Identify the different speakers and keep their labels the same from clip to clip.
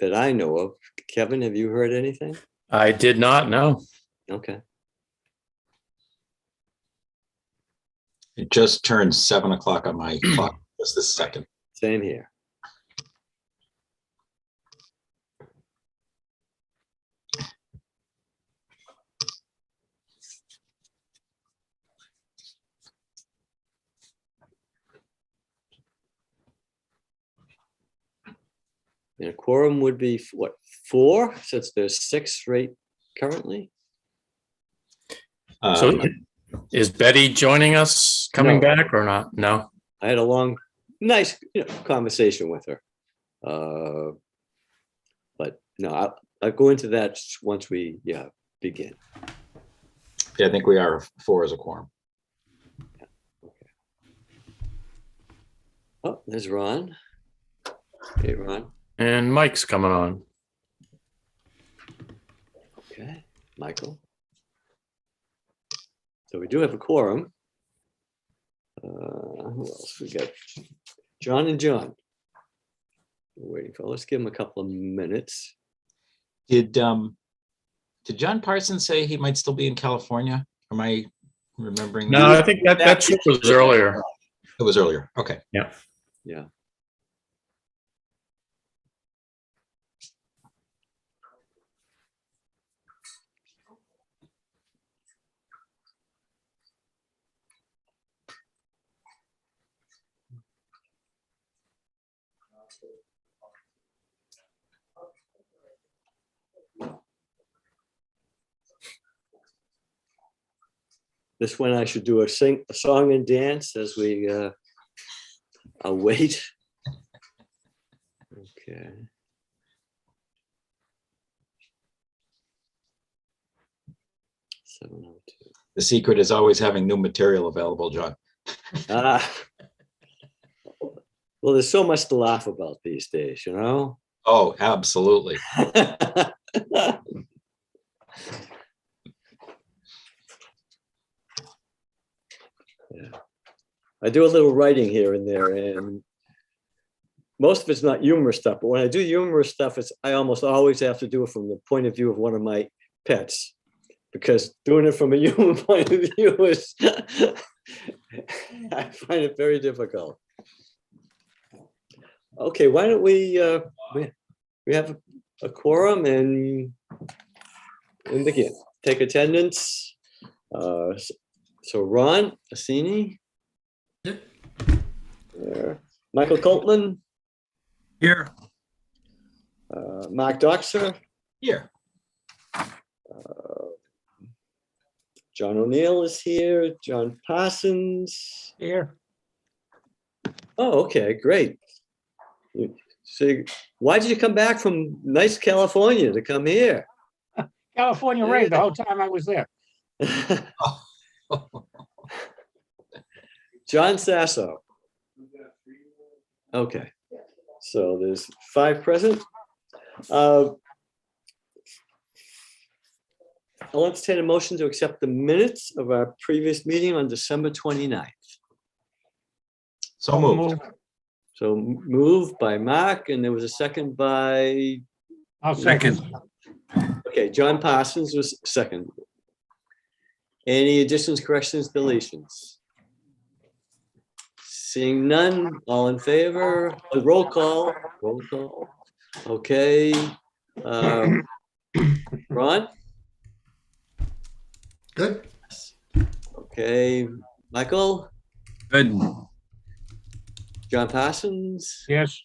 Speaker 1: that I know of. Kevin, have you heard anything?
Speaker 2: I did not know.
Speaker 1: Okay.
Speaker 3: It just turned 7 o'clock on my clock just this second.
Speaker 1: Same here. And a quorum would be what, 4, since there's 6 right currently?
Speaker 2: So is Betty joining us, coming
Speaker 1: No.
Speaker 2: back or not? No.
Speaker 1: I had a long, nice conversation with her. But no, I'll go into that once we begin.
Speaker 3: Yeah, I think we are 4 as a quorum.
Speaker 1: Okay. Oh, there's Ron. Hey, Ron.
Speaker 2: And Mike's coming on.
Speaker 1: Okay, Michael. So we do have a quorum. Who else? We got John and John. We're waiting for. Let's give him a couple of minutes.
Speaker 3: Did John Parsons say he might still be in California? Am I remembering?
Speaker 2: No, I think that trip was earlier.
Speaker 3: It was earlier. Okay.
Speaker 2: Yeah.
Speaker 1: Yeah. This one I should do a song and dance as we wait. Okay.
Speaker 3: The secret is always having new material available, John.
Speaker 1: Well, there's so much to laugh about these days, you know?
Speaker 3: Oh, absolutely.
Speaker 1: Yeah. I do a little writing here and there, and most of it's not humorous stuff, but when I do humorous stuff, I almost always have to do it from the point of view of one of my pets, because doing it from a human point of view is, I find it very difficult. Okay, why don't we have a quorum and begin. Take attendance. So Ron Assini.
Speaker 4: Yep.
Speaker 1: There. Michael Coltman.
Speaker 4: Here.
Speaker 1: Mark Doxer.
Speaker 3: Here.
Speaker 1: John O'Neill is here. John Parsons.
Speaker 4: Here.
Speaker 1: Oh, okay, great. So why did you come back from nice California to come here?
Speaker 4: California rained the whole time I was there.
Speaker 1: John Sasso. Okay, so there's 5 present. I'll entertain a motion to accept the minutes of our previous meeting on December 29th.
Speaker 3: So moved.
Speaker 1: So moved by Mark, and there was a second by,
Speaker 4: I'll second.
Speaker 1: okay, John Parsons was second. Any additions, corrections, deletions? Seeing none, all in favor? Roll call. Roll call. Okay. Ron?
Speaker 5: Good.
Speaker 1: Okay. Michael?
Speaker 4: Good.
Speaker 1: John Parsons?
Speaker 4: Yes.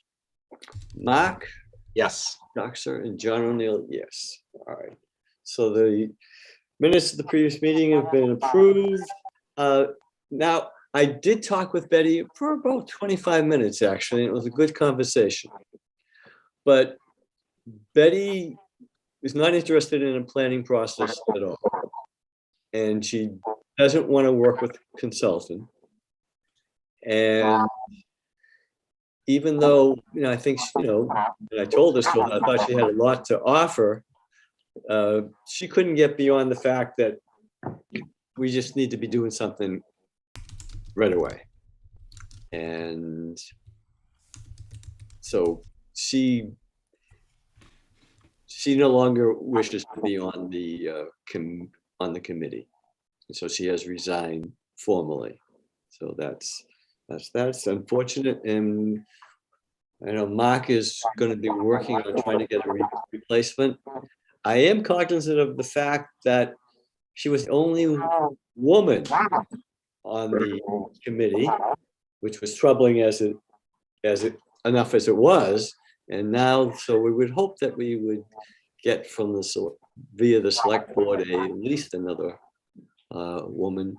Speaker 1: Mark?
Speaker 3: Yes.
Speaker 1: Doxer and John O'Neill, yes. All right. So the minutes of the previous meeting have been approved. Now, I did talk with Betty for about 25 minutes, actually. And it was a good conversation. But Betty is not interested in a planning process at all. And she doesn't want to work with a consultant. And even though, I think, and I told her so, I thought she had a lot to offer, she couldn't get beyond the fact that we just need to be doing something right away. And so she she no longer wishes to be on the committee. And so she has resigned formally. So that's unfortunate. And I know Mark is going to be working on trying to get a replacement. I am cognizant of the fact that she was the only woman on the committee, which was troubling as it enough as it was. And now, so we would hope that we would get from via the select board at least another woman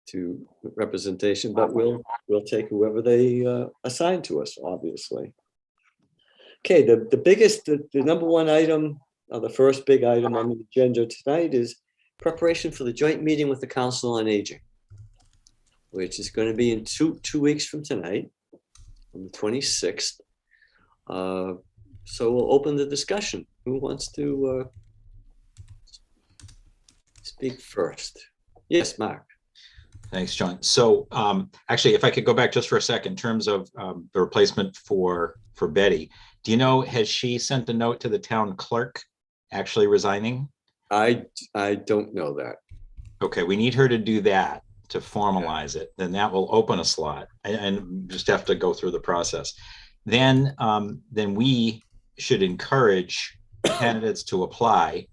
Speaker 1: to representation, but we'll take whoever they assign to us, obviously. Okay, the biggest, the number one item, the first big item on the agenda tonight is preparation for the joint meeting with the Council on Aging, which is going to be in two weeks from tonight, on the 26th. So we'll open the discussion. Who wants to speak first? Yes, Mark.
Speaker 3: Thanks, John. So actually, if I could go back just for a second, in terms of the replacement for Betty, do you know, has she sent a note to the town clerk actually resigning?
Speaker 1: I don't know that.
Speaker 3: Okay, we need her to do that to formalize it. Then that will open a slot and just have to go through the process. Then we should encourage candidates to apply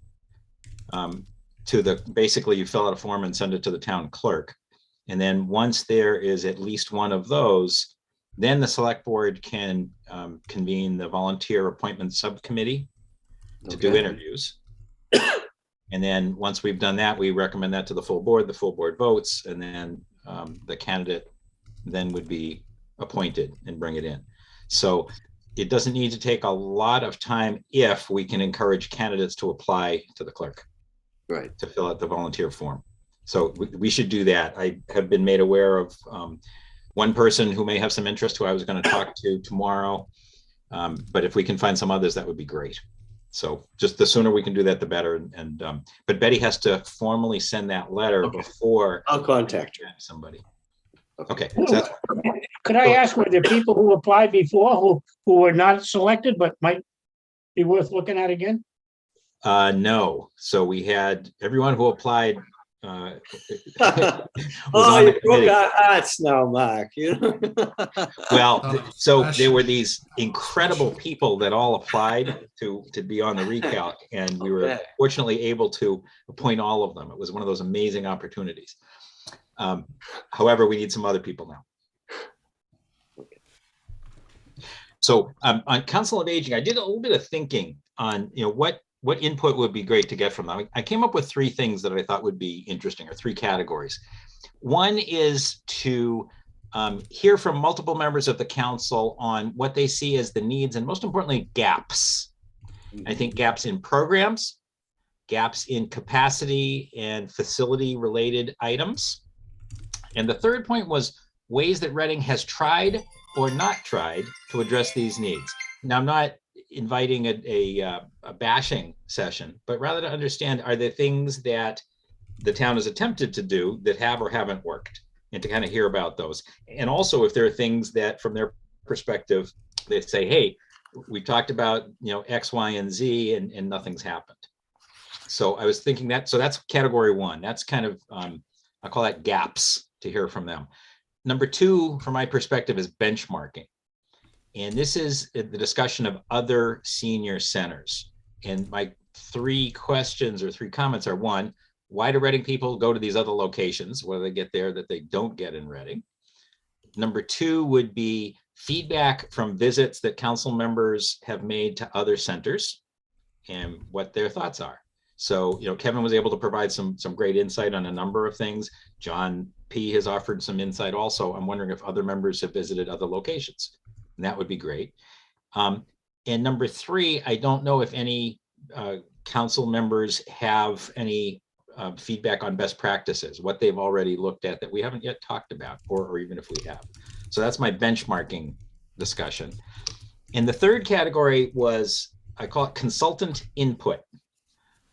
Speaker 3: basically you fill out a form and send it to the town clerk. And then once there is at least one of those, then the select board can convene the volunteer appointment subcommittee to do interviews. And then once we've done that, we recommend that to the full board votes, and then the candidate then would be appointed and bring it in. So it doesn't need to take a lot of time if we can encourage candidates to apply to the clerk.
Speaker 1: Right.
Speaker 3: To fill out the volunteer form. So we should do that. I have been made aware of one person who may have some interest who I was going to talk to tomorrow. But if we can find some others, that would be great. So just the sooner we can do that, the better. And but Betty has to formally send that letter before
Speaker 1: I'll contact her.
Speaker 3: Somebody. Okay. So
Speaker 4: Could I ask, were there people who applied before who were not selected but might be worth looking at again?
Speaker 3: no. So we had everyone who applied.
Speaker 1: Oh, you broke our hearts now, Mark. You know?
Speaker 3: Well, so there were these incredible people that all applied to be on the recalc, and we were fortunately able to appoint all of them. It was one of those amazing opportunities. However, we need some other people now. So on Council of Aging, I did a little bit of thinking on what input would be great to get from them. I came up with three things that I thought would be interesting, or three categories. One is to hear from multiple members of the council on what they see as the needs and, most importantly, gaps. I think gaps in programs, gaps in capacity and facility related items. And the third point was ways that Reading has tried or not tried to address these needs. Now, I'm not inviting a bashing session, but rather to understand, are there things that the town has attempted to do that have or haven't worked, and to kind of hear about those. And also if there are things that from their perspective, they say, hey, we talked about, X, Y, and Z and nothing's happened. So I was thinking that, so that's category one. That's kind of, I call that gaps, to hear from them. Number two, from my perspective, is benchmarking. And this is the discussion of other senior centers. And my three questions or three comments are: one, why do Reading people go to these other locations? What do they get there that they don't get in Reading? Number two would be feedback from visits that council members have made to other centers and what their thoughts are. So, Kevin was able to provide some great insight on a number of things. John P. has offered some insight also. I'm wondering if other members have visited other locations. And that would be great. And number three, I don't know if any council members have any feedback on best practices, what they've already looked at that we haven't yet talked about, or even if we have. So that's my benchmarking discussion. And the third category was, I call it consultant input.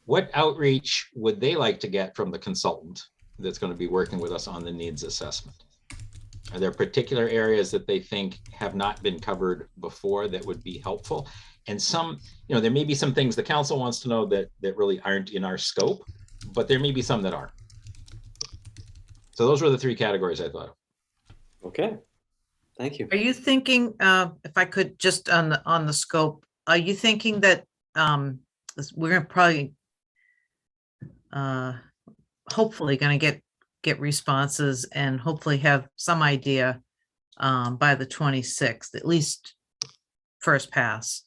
Speaker 3: What outreach would they like to get from the consultant that's going to be working with us on the needs assessment? Are there particular areas that they think have not been covered before that would be helpful? And some, there may be some things the council wants to know that really aren't in our scope, but there may be some that are. So those were the three categories I thought of.
Speaker 1: Okay, thank you.
Speaker 5: Are you thinking, if I could just on the scope, are you thinking that we're gonna probably hopefully gonna get responses and hopefully have some idea by the 26th, at least first pass.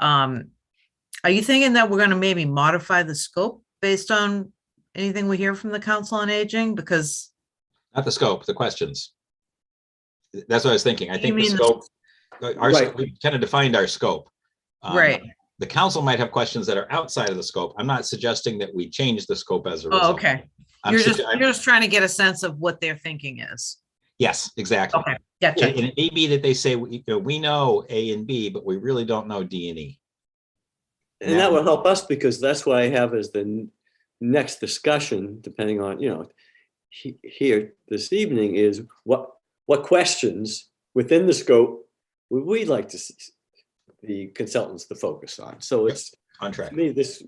Speaker 5: Are you thinking that we're gonna maybe modify the scope based on anything we hear from the Council on Aging? Because
Speaker 3: Not the scope, the questions. That's what I was thinking. I
Speaker 5: You
Speaker 3: think the
Speaker 5: mean the-
Speaker 3: scope,
Speaker 1: Right.
Speaker 3: we kind of defined our scope.
Speaker 5: right.
Speaker 3: The council might have questions that are outside of the scope. I'm not suggesting that we change the scope as a
Speaker 5: Oh,
Speaker 3: result.
Speaker 5: okay.
Speaker 3: I'm
Speaker 5: You're
Speaker 3: sugge- I'm-
Speaker 5: just trying to get a sense of what their thinking is.
Speaker 3: Yes, exactly.
Speaker 5: Okay,
Speaker 3: And
Speaker 5: gotcha.
Speaker 3: and it may be that they say, we know A and B, but we really don't know D and E.
Speaker 1: And that will help us because that's what I have as the next discussion, depending on, here this evening is what questions within the scope would we like to see the consultants to focus on. So it's,
Speaker 3: On track.
Speaker 1: to me, this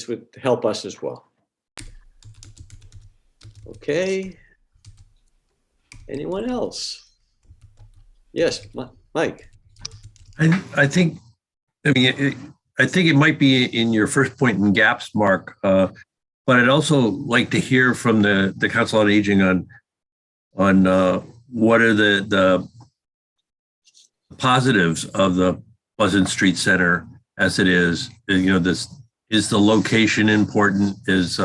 Speaker 1: would help us as well. Okay. Anyone else? Yes, Mike.
Speaker 6: I think, I mean, I think it might be in your first point in gaps, Mark, but I'd also like to hear from the Council on Aging on what are the positives of the Pleasant Street Center as it is. This is the location important? Is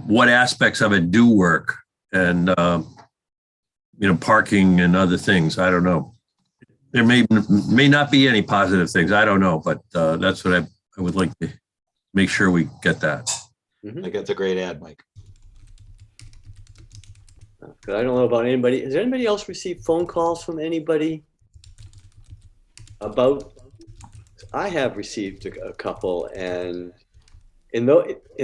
Speaker 6: what aspects of it do work, and parking and other things. I don't know. There may not be any positive things. I don't know, but that's what I would like to make sure we get that.
Speaker 3: I think that's a great ad, Mike.
Speaker 1: I don't know about anybody. Has anybody else received phone calls from anybody about? I have received a couple, and in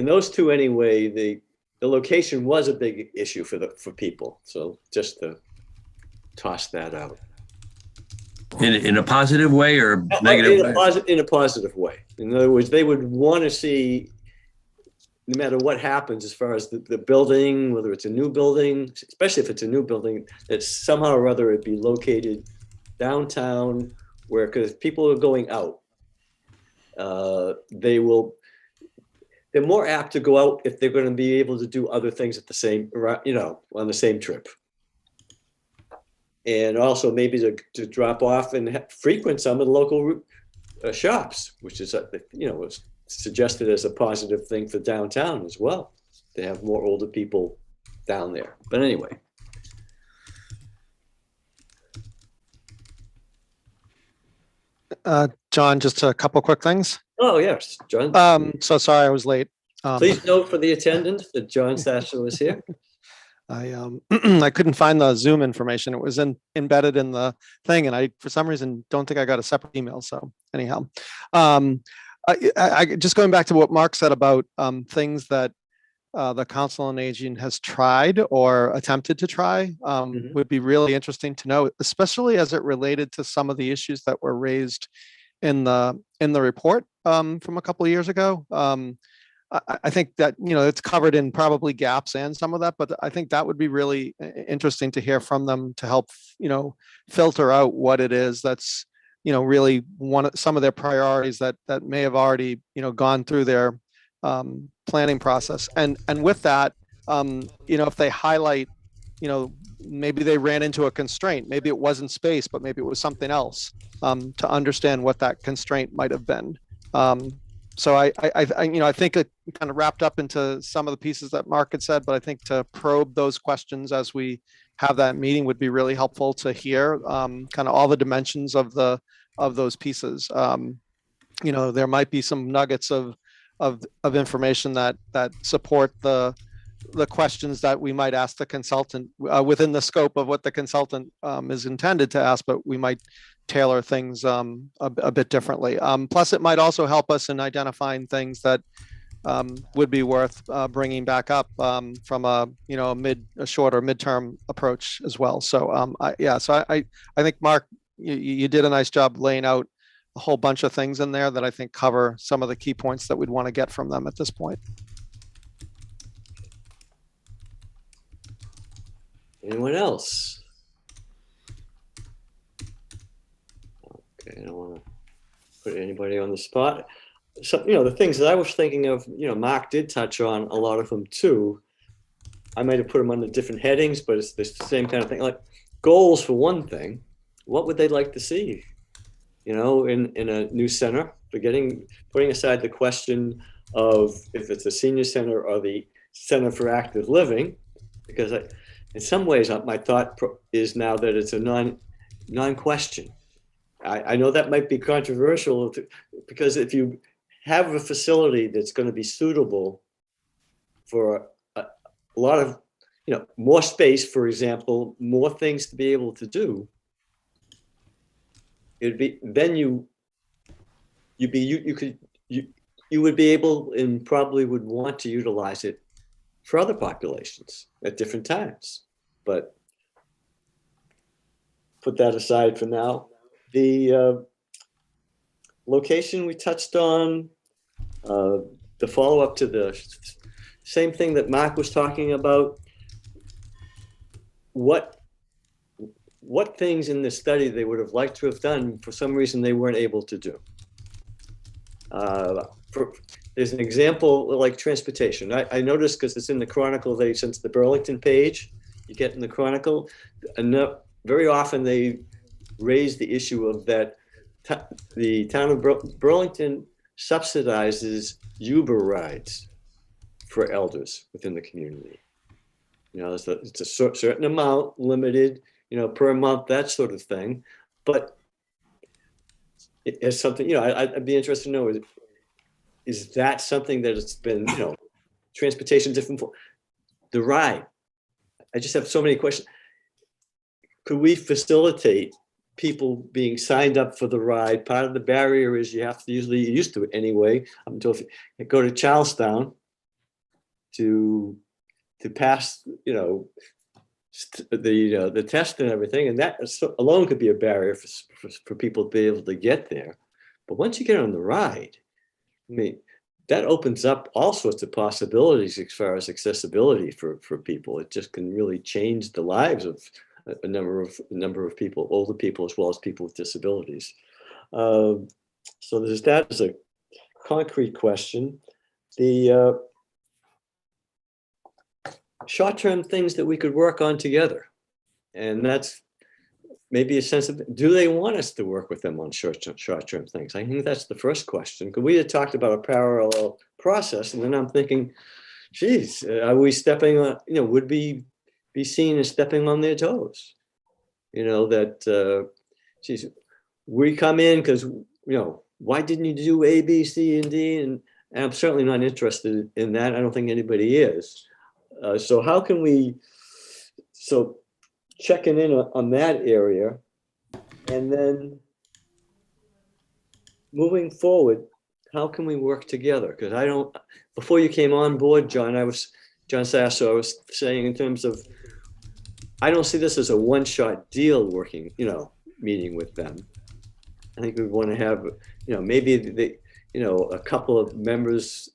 Speaker 1: those two anyway, the location was a big issue for people. So just to toss that out.
Speaker 6: In a positive way or negative way?
Speaker 1: In a positive way. In other words, they would want to see, no matter what happens as far as the building, whether it's a new building, especially if it's a new building, that somehow or other it be located downtown, where, because people are going out, they're more apt to go out if they're going to be able to do other things at the same, on the same trip. And also maybe to drop off and frequent some of the local shops, which is, was suggested as a positive thing for downtown as well, to have more older people down there. But anyway.
Speaker 7: John, just a couple quick things.
Speaker 1: Oh, yes, John.
Speaker 7: So sorry I was late.
Speaker 1: Please note for the attendant that John Sasser was here.
Speaker 7: I couldn't find the Zoom information. It was embedded in the thing, and I, for some reason, don't think I got a separate email. So anyhow, I just going back to what Mark said about things that the Council on Aging has tried or attempted to try would be really interesting to know, especially as it related to some of the issues that were raised in the report from a couple of years ago. I think that, it's covered in probably gaps and some of that, but I think that would be really interesting to hear from them to help, filter out what it is that's, really some of their priorities that may have already, gone through their planning process. And with that, if they highlight, maybe they ran into a constraint, maybe it wasn't space, but maybe it was something else, to understand what that constraint might have been. So I think it kind of wrapped up into some of the pieces that Mark had said, but I think to probe those questions as we have that meeting would be really helpful to hear kind of all the dimensions of those pieces. There might be some nuggets of information that support the questions that we might ask the consultant within the scope of what the consultant is intended to ask, but we might tailor things a bit differently. Plus, it might also help us in identifying things that would be worth bringing back up from a short or midterm approach as well. So I think Mark you did a nice job laying out a whole bunch of things in there that I think cover some of the key points that we'd want to get from them at this point.
Speaker 1: Anyone else? Okay, I don't want to put anybody on the spot. So, the things that I was thinking of, Mark did touch on a lot of them too. I might have put them under different headings, but it's the same kind of thing. Like goals for one thing. What would they like to see? In a new center, putting aside the question of if it's a senior center or the center for active living, because in some ways my thought is now that it's a non-question. I know that might be controversial because if you have a facility that's going to be suitable for a lot of, more space, for example, more things to be able to do, it'd be, then you would be able and probably would want to utilize it for other populations at different times. But put that aside for now. The location we touched on, the follow-up to the same thing that Mark was talking about. What things in the study they would have liked to have done, for some reason they weren't able to do. There's an example like transportation. I noticed, because it's in the Chronicle, since the Burlington page you get in the Chronicle, very often they raise the issue of that the town of Burlington subsidizes Uber rides for elders within the community. It's a certain amount, limited, per month, that sort of thing. But it's something, I'd be interested to know, is that something that it's been, transportation different for the ride? I just have so many questions. Could we facilitate people being signed up for the ride? Part of the barrier is you have to you're used to it anyway. I'm told if you go to Charlestown to pass, the test and everything, and that alone could be a barrier for people to be able to get there. But once you get on the ride, that opens up all sorts of possibilities as far as accessibility for people. It just can really change the lives of a number of people, older people as well as people with disabilities. So there's that as a concrete question. The short-term things that we could work on together, and that's maybe a sense of, do they want us to work with them on short-term things? I think that's the first question, because we had talked about a parallel process, and then I'm thinking, geez, are we stepping on, would we be seen as stepping on their toes? Geez, we come in because, why didn't you do A, B, C, and D? And I'm certainly not interested in that. I don't think anybody is. So how can we, checking in on that area, and then moving forward, how can we work together? Because before you came on board, John Sasso, I was saying in terms of, I don't see this as a one-shot deal working, meeting with them. I think we want to have, maybe a couple of members,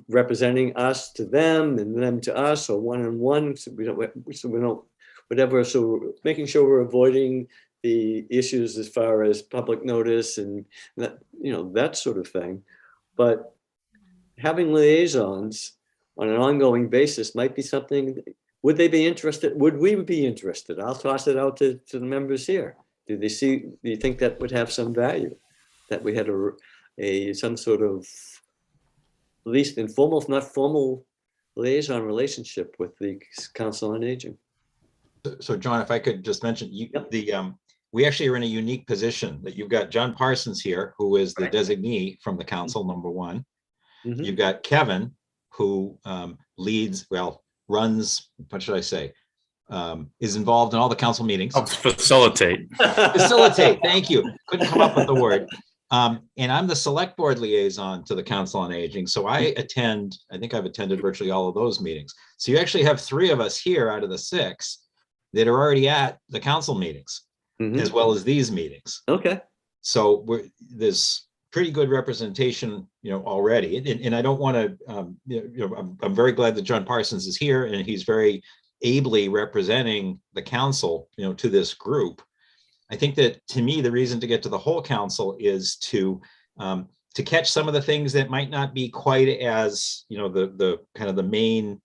Speaker 1: representing us to them and them to us, or one-on-one, so we don't, whatever. So making sure we're avoiding the issues as far as public notice and that, that sort of thing. But having liaisons on an ongoing basis might be something. Would they be interested? Would we be interested? I'll toss it out to the members here. Do you think that would have some value? That we had some sort of, at least informal, if not formal, liaison relationship with the Council on Aging.
Speaker 3: So John, if I could just mention, we actually are in a unique position that you've got John Parsons here, who is the designee from the council, number one.
Speaker 1: Mm-hmm.
Speaker 3: You've got Kevin, who runs, what should I say, is involved in all the council meetings.
Speaker 2: Helps facilitate.
Speaker 3: Facilitate, thank you. Couldn't come up with the word. And I'm the select board liaison to the Council on Aging. So I think I've attended virtually all of those meetings. So you actually have 3 of us here out of the 6 that are already at the council meetings
Speaker 1: Mhm.
Speaker 3: as well as these meetings.
Speaker 1: Okay,
Speaker 3: So there's pretty good representation, already. And I don't want to, I'm very glad that John Parsons is here and he's very ably representing the council, to this group. I think that, to me, the reason to get to the whole council is to catch some of the things that might not be quite as, the kind of the main,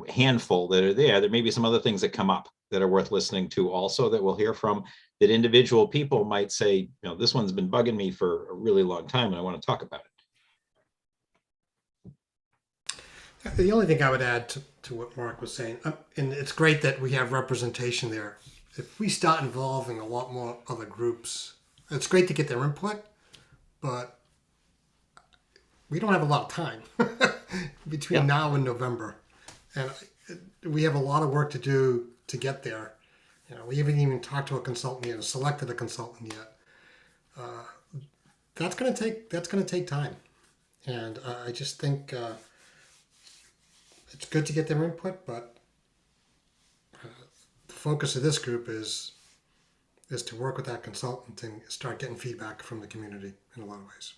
Speaker 3: handful that are there. There may be some other things that come up that are worth listening to also, that we'll hear from, that individual people might say, this one's been bugging me for a really long time and I want to talk about it.
Speaker 8: The only thing I would add to what Mark was saying, and it's great that we have representation there. If we start involving a lot more other groups, it's great to get their input, but we don't have a lot of time between now and November. And we have a lot of work to do to get there. We haven't even talked to a consultant yet, or selected a consultant yet. That's going to take time. And I just think it's good to get their input, but the focus of this group is to work with that consultant and start getting feedback from the community in a lot of ways.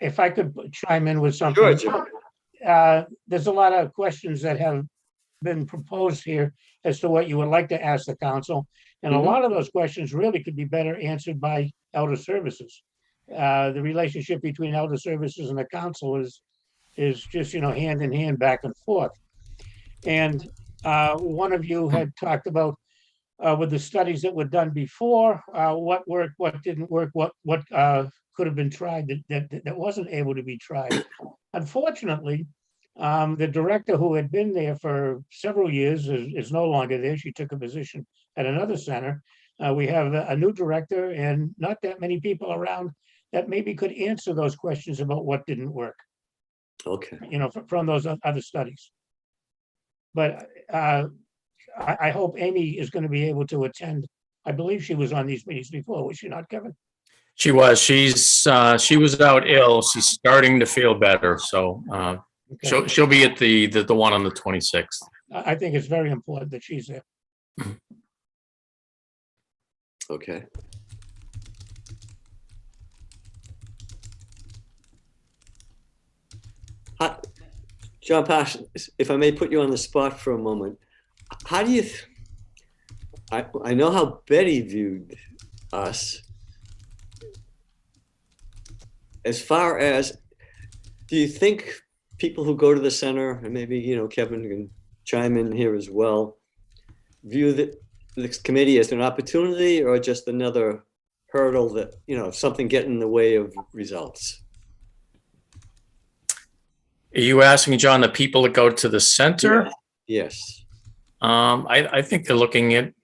Speaker 4: If I could chime in with something.
Speaker 1: Sure.
Speaker 4: There's a lot of questions that have been proposed here as to what you would like to ask the council. And a lot of those questions really could be better answered by elder services. The relationship between elder services and the council is just, hand in hand, back and forth. And one of you had talked about with the studies that were done before, what worked, what didn't work, what could have been tried that wasn't able to be tried. Unfortunately, the director who had been there for several years is no longer there. She took a position at another center. We have a new director and not that many people around that maybe could answer those questions about what didn't work,
Speaker 1: okay.
Speaker 4: from those other studies. But I hope Amy is going to be able to attend. I believe she was on these meetings before, was she not, Kevin?
Speaker 2: She was. She was out ill. She's starting to feel better. So
Speaker 4: Okay.
Speaker 2: she'll be at the one on the 26th.
Speaker 4: I think it's very important that she's there.
Speaker 1: Okay. John Pash, if I may put you on the spot for a moment, how do you, I know how Betty viewed us. As far as, do you think people who go to the center, and maybe, Kevin can chime in here as well, view this committee as an opportunity or just another hurdle that, something getting in the way of results?
Speaker 2: Are you asking, John, the people that go to the center?
Speaker 1: Yes.
Speaker 2: I think they're looking at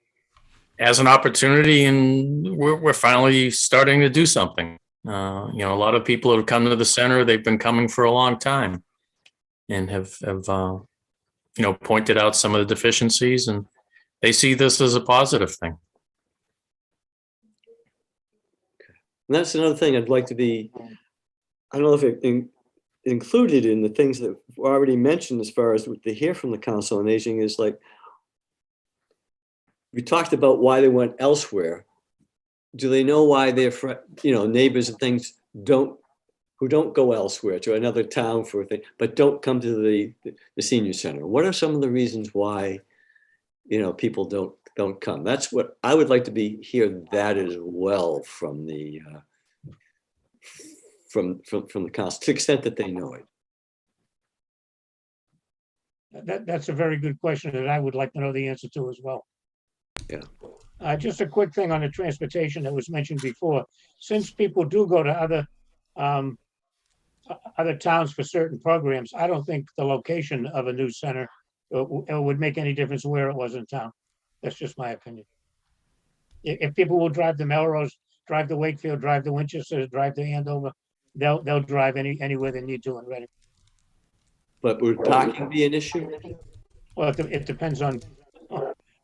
Speaker 2: as an opportunity, and we're finally starting to do something. A lot of people who have come to the center, they've been coming for a long time and have pointed out some of the deficiencies, and they see this as a positive thing.
Speaker 1: And that's another thing I'd like to be, I don't know if it included in the things that were already mentioned as far as what they hear from the Council on Aging is like, we talked about why they went elsewhere. Do they know why their neighbors and things who don't go elsewhere to another town for a thing, but don't come to the senior center? What are some of the reasons why, people don't come? That's what I would like to hear that as well from the from the council, to the extent that they know it.
Speaker 4: That's a very good question that I would like to know the answer to as well.
Speaker 1: Yeah.
Speaker 4: Just a quick thing on the transportation that was mentioned before. Since people do go to other towns for certain programs, I don't think the location of a new center would make any difference where it was in town. That's just my opinion. If people will drive to Melrose, drive to Wakefield, drive to Winchester, drive to Andover, they'll drive anywhere they need to in Reading.
Speaker 1: But would parking be an issue?
Speaker 4: Well, it depends on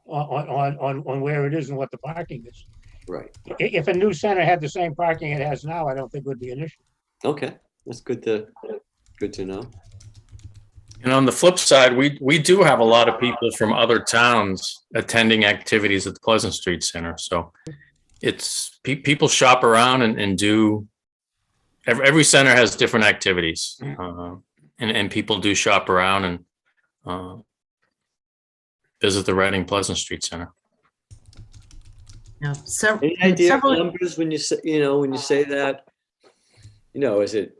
Speaker 4: where it is and what the parking is.
Speaker 1: Right.
Speaker 4: If a new center had the same parking it has now, I don't think it would be an issue.
Speaker 1: Okay, that's good to know.
Speaker 2: And on the flip side, we do have a lot of people from other towns attending activities at the Pleasant Street Center. So it's people shop around and do. Every center has different activities, and people do shop around and visit the Reading Pleasant Street Center.
Speaker 5: Yeah,
Speaker 1: Any idea of
Speaker 5: several,
Speaker 1: numbers when you say, when you say that? Is it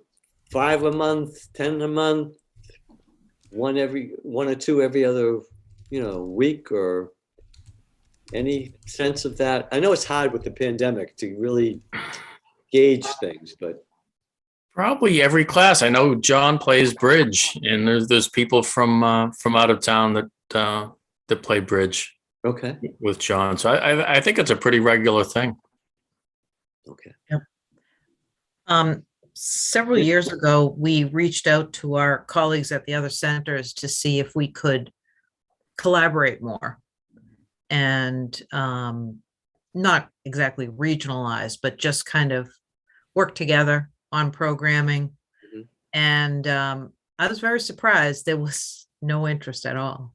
Speaker 1: 5 a month, 10 a month, one or two every other, week, or any sense of that? I know it's hard with the pandemic to really gauge things, but
Speaker 2: Probably every class. I know John plays bridge, and there's people from out of town that play bridge
Speaker 1: okay,
Speaker 2: with John. So I think it's a pretty regular thing.
Speaker 1: okay.
Speaker 5: several years ago, we reached out to our colleagues at the other centers to see if we could collaborate more and not exactly regionalize, but just kind of work together on programming.
Speaker 1: Mhm.
Speaker 5: And I was very surprised there was no interest at all.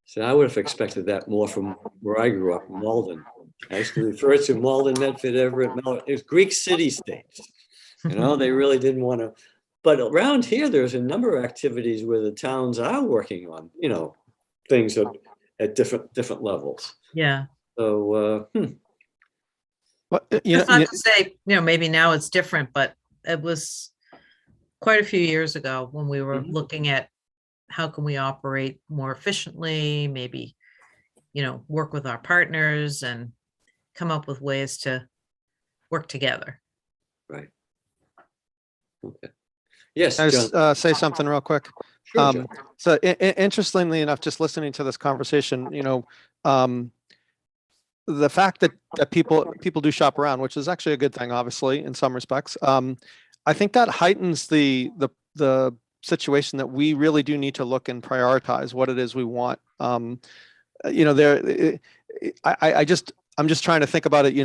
Speaker 1: So I would have expected that more from where I grew up, Malden. I used to refer to Malden, Medford, Everett, Malden. It was Greek city-states. They really didn't want to. But around here, there's a number of activities where the towns are working on, things at different levels.
Speaker 5: Yeah.
Speaker 1: So,
Speaker 7: Well,
Speaker 5: That's not to say, maybe now it's different, but it was quite a few years ago when we were
Speaker 1: Mhm.
Speaker 5: looking at how can we operate more efficiently, maybe, work with our partners and come up with ways to work together.
Speaker 1: right. Okay. Yes,
Speaker 7: Can I
Speaker 1: John.
Speaker 7: just say something real quick?
Speaker 1: Sure, John.
Speaker 7: So interestingly enough, just listening to this conversation, the fact that people do shop around, which is actually a good thing, obviously, in some respects. I think that heightens the situation that we really do need to look and prioritize what it is we want. I'm just trying to think about it. You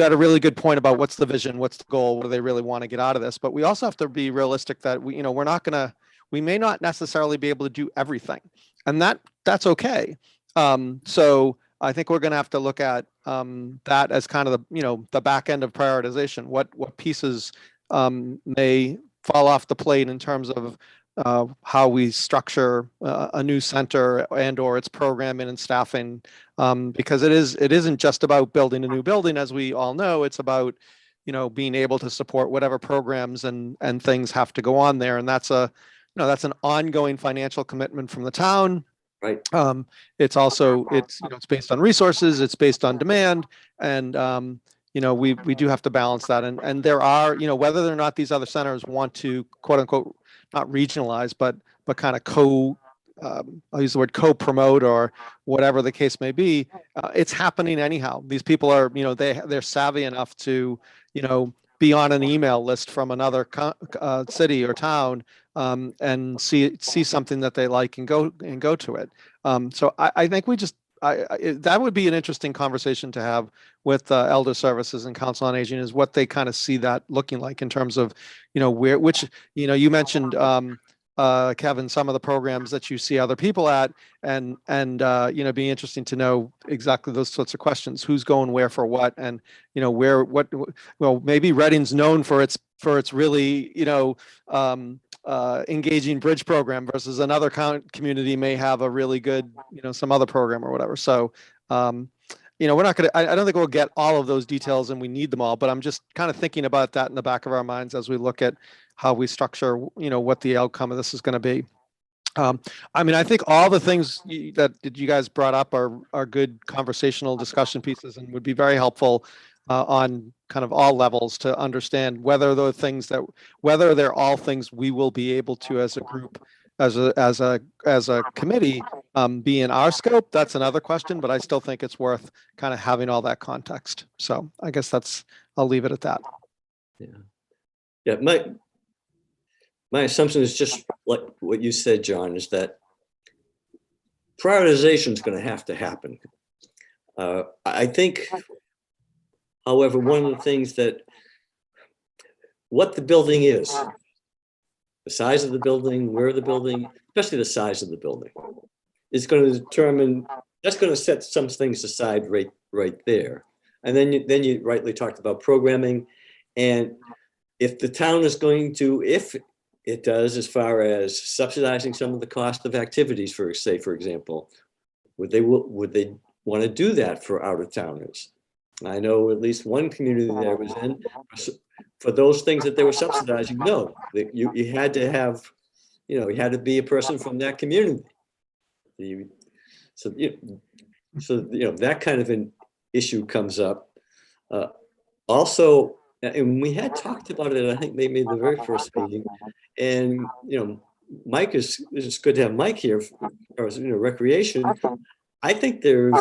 Speaker 7: had a really good point about what's the vision, what's the goal, what do they really want to get out of this? But we also have to be realistic that we may not necessarily be able to do everything, and that's okay. So I think we're going to have to look at that as kind of the back end of prioritization. What pieces may fall off the plate in terms of how we structure a new center or its programming and staffing, because it isn't just about building a new building, as we all know. It's about being able to support whatever programs and things have to go on there, and that's an ongoing financial commitment from the town.
Speaker 1: Right.
Speaker 7: It's also it's based on resources, it's based on demand, and we do have to balance that. And there are whether or not these other centers want to quote unquote not regionalize, but kind of I'll use the word co-promote or whatever the case may be. It's happening anyhow. These people are they're savvy enough to be on an email list from another city or town and see something that they like and go to it. So I think that would be an interesting conversation to have with Elder Services and Council on Aging, is what they kind of see that looking like in terms of you mentioned Kevin, some of the programs that you see other people at, and be interesting to know exactly those sorts of questions. Who's going where for what, and maybe Reading's known for its really engaging bridge program versus another community may have a really good some other program or whatever. So we're not going to, I don't think we'll get all of those details and we need them all, but I'm just kind of thinking about that in the back of our minds as we look at how we structure, what the outcome of this is going to be. I think all the things that you guys brought up are good conversational discussion pieces and would be very helpful on kind of all levels to understand whether they're all things we will be able to, as a group, as a committee, be in our scope. That's another question, but I still think it's worth kind of having all that context. So I guess I'll leave it at that.
Speaker 1: Yeah. My assumption is just like what you said, John, is that prioritization is going to happen. I think, however, one of the things that what the building is, the size of the building, where the building, especially the size of the building, is going to determine, that's going to set some things aside right there. And then you rightly talked about programming. And if the town is going to, if it does, as far as subsidizing some of the cost of activities, for example, would they want to do that for out-of-towners? I know at least one community that I was in, for those things that they were subsidizing, no, you had to have, you had to be a person from that community. So that kind of an issue comes up. Also, and we had talked about it, I think maybe the very first meeting, and Mike it's good to have Mike here for recreation. I think there's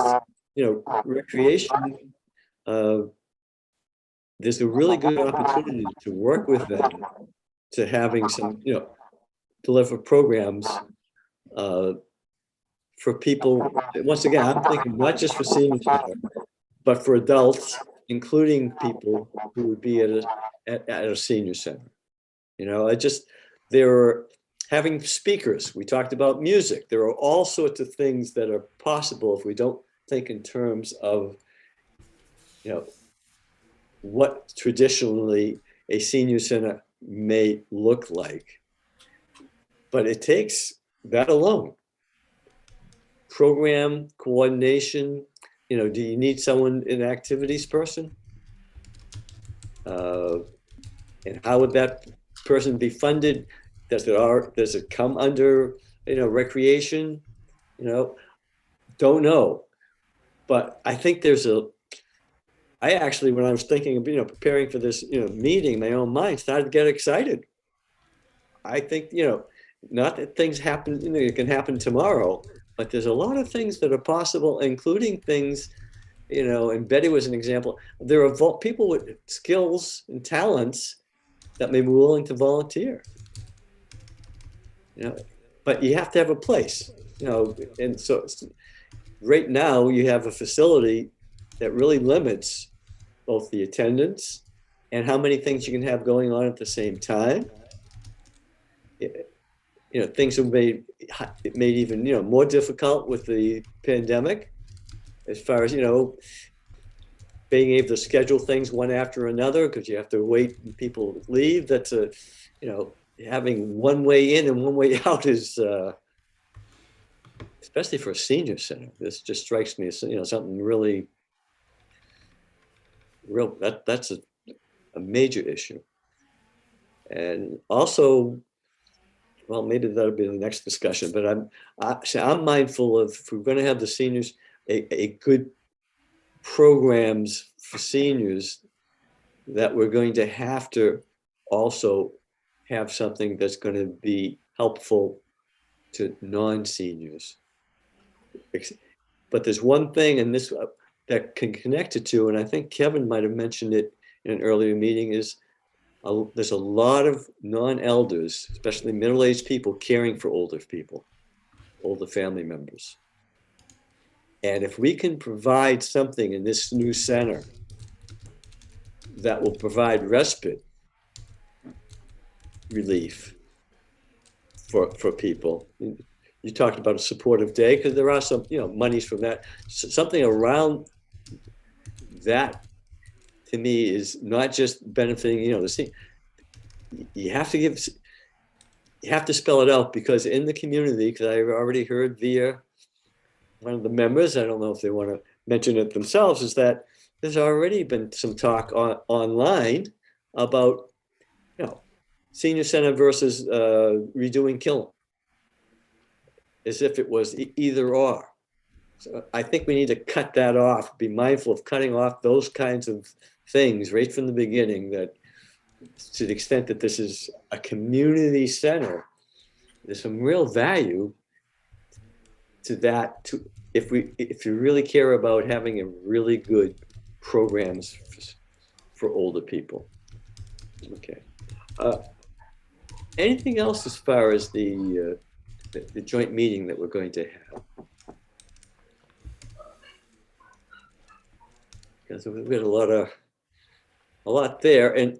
Speaker 1: recreation. There's a really good opportunity to work with them, to having some deliver programs for people. Once again, I'm thinking not just for seniors, but for adults, including people who would be at a senior center. There are having speakers. We talked about music. There are all sorts of things that are possible if we don't think in terms of, what traditionally a senior center may look like. But it takes that alone. Program coordination. Do you need someone, an activities person? And how would that person be funded? Does it come under, recreation? Don't know. But I think I actually, when I was thinking of, preparing for this, meeting, my own mind started to get excited. I think, not that things happen, it can happen tomorrow, but there's a lot of things that are possible, including things, and Betty was an example. There are people with skills and talents that may be willing to volunteer. But you have to have a place, and so right now you have a facility that really limits both the attendance and how many things you can have going on at the same time. Things have made even, more difficult with the pandemic, as far as, being able to schedule things one after another, because you have to wait and people leave. That's having one way in and one way out is, especially for a senior center. This just strikes me as, something really real. That's a major issue. And also, well, maybe that'll be the next discussion, but I'm mindful of, if we're going to have the seniors, a good programs for seniors, that we're going to have to also have something that's going to be helpful to non-seniors. But there's one thing, and this that can connect it to, and I think Kevin might have mentioned it in an earlier meeting, is there's a lot of non-elders, especially middle-aged people, caring for older people, older family members. And if we can provide something in this new center that will provide respite relief for people. You talked about a supportive day, because there are some, monies from that. Something around that, to me, is not just benefiting, you have to spell it out, because in the community, because I've already heard via one of the members, I don't know if they want to mention it themselves, is that there's already been some talk online about, senior center versus redoing Killam, as if it was either or. So I think we need to cut that off, be mindful of cutting off those kinds of things right from the beginning, that to the extent that this is a community center, there's some real value to that, if you really care about having a really good programs for older people. Okay. Anything else as far as the joint meeting that we're going to have? Because we've got a lot there, and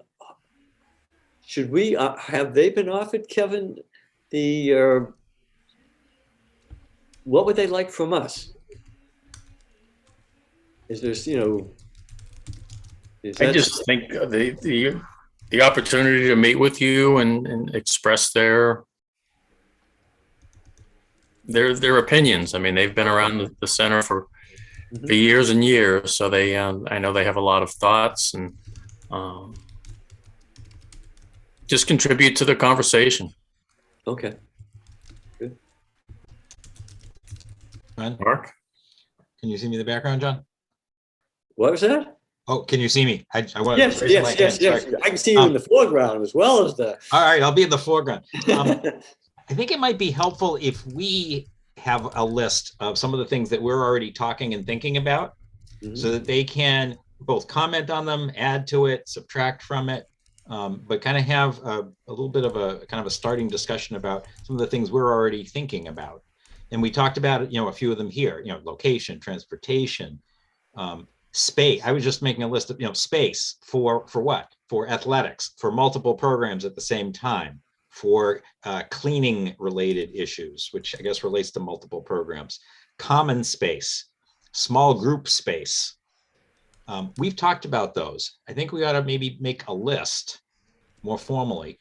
Speaker 1: should we, have they been offered, Kevin, what would they like from us? Is there, is
Speaker 2: I
Speaker 1: that,
Speaker 2: just think the opportunity to meet with you and express their opinions. I mean, they've been around the center for years and years, so they I know they have a lot of thoughts, and just contribute to the conversation.
Speaker 1: okay.
Speaker 2: Mark?
Speaker 3: Can you see me in the background, John?
Speaker 1: What was that?
Speaker 3: Oh, can you see me? I want
Speaker 1: Yes,
Speaker 3: to raise my
Speaker 1: yes,
Speaker 3: hand.
Speaker 1: yes.
Speaker 3: Sorry.
Speaker 1: I can see you in the foreground as well as the.
Speaker 3: All right, I'll be in the foreground. I think it might be helpful if we have a list of some of the things that we're already talking and thinking about, so that they can both comment on them, add to it, subtract from it, but kind of have a little bit of a starting discussion about some of the things we're already thinking about. And we talked about, a few of them here, location, transportation, space. I was just making a list of, space for what? For athletics, for multiple programs at the same time, for cleaning related issues, which I guess relates to multiple programs, common space, small group space. We've talked about those. I think we ought to maybe make a list more formally.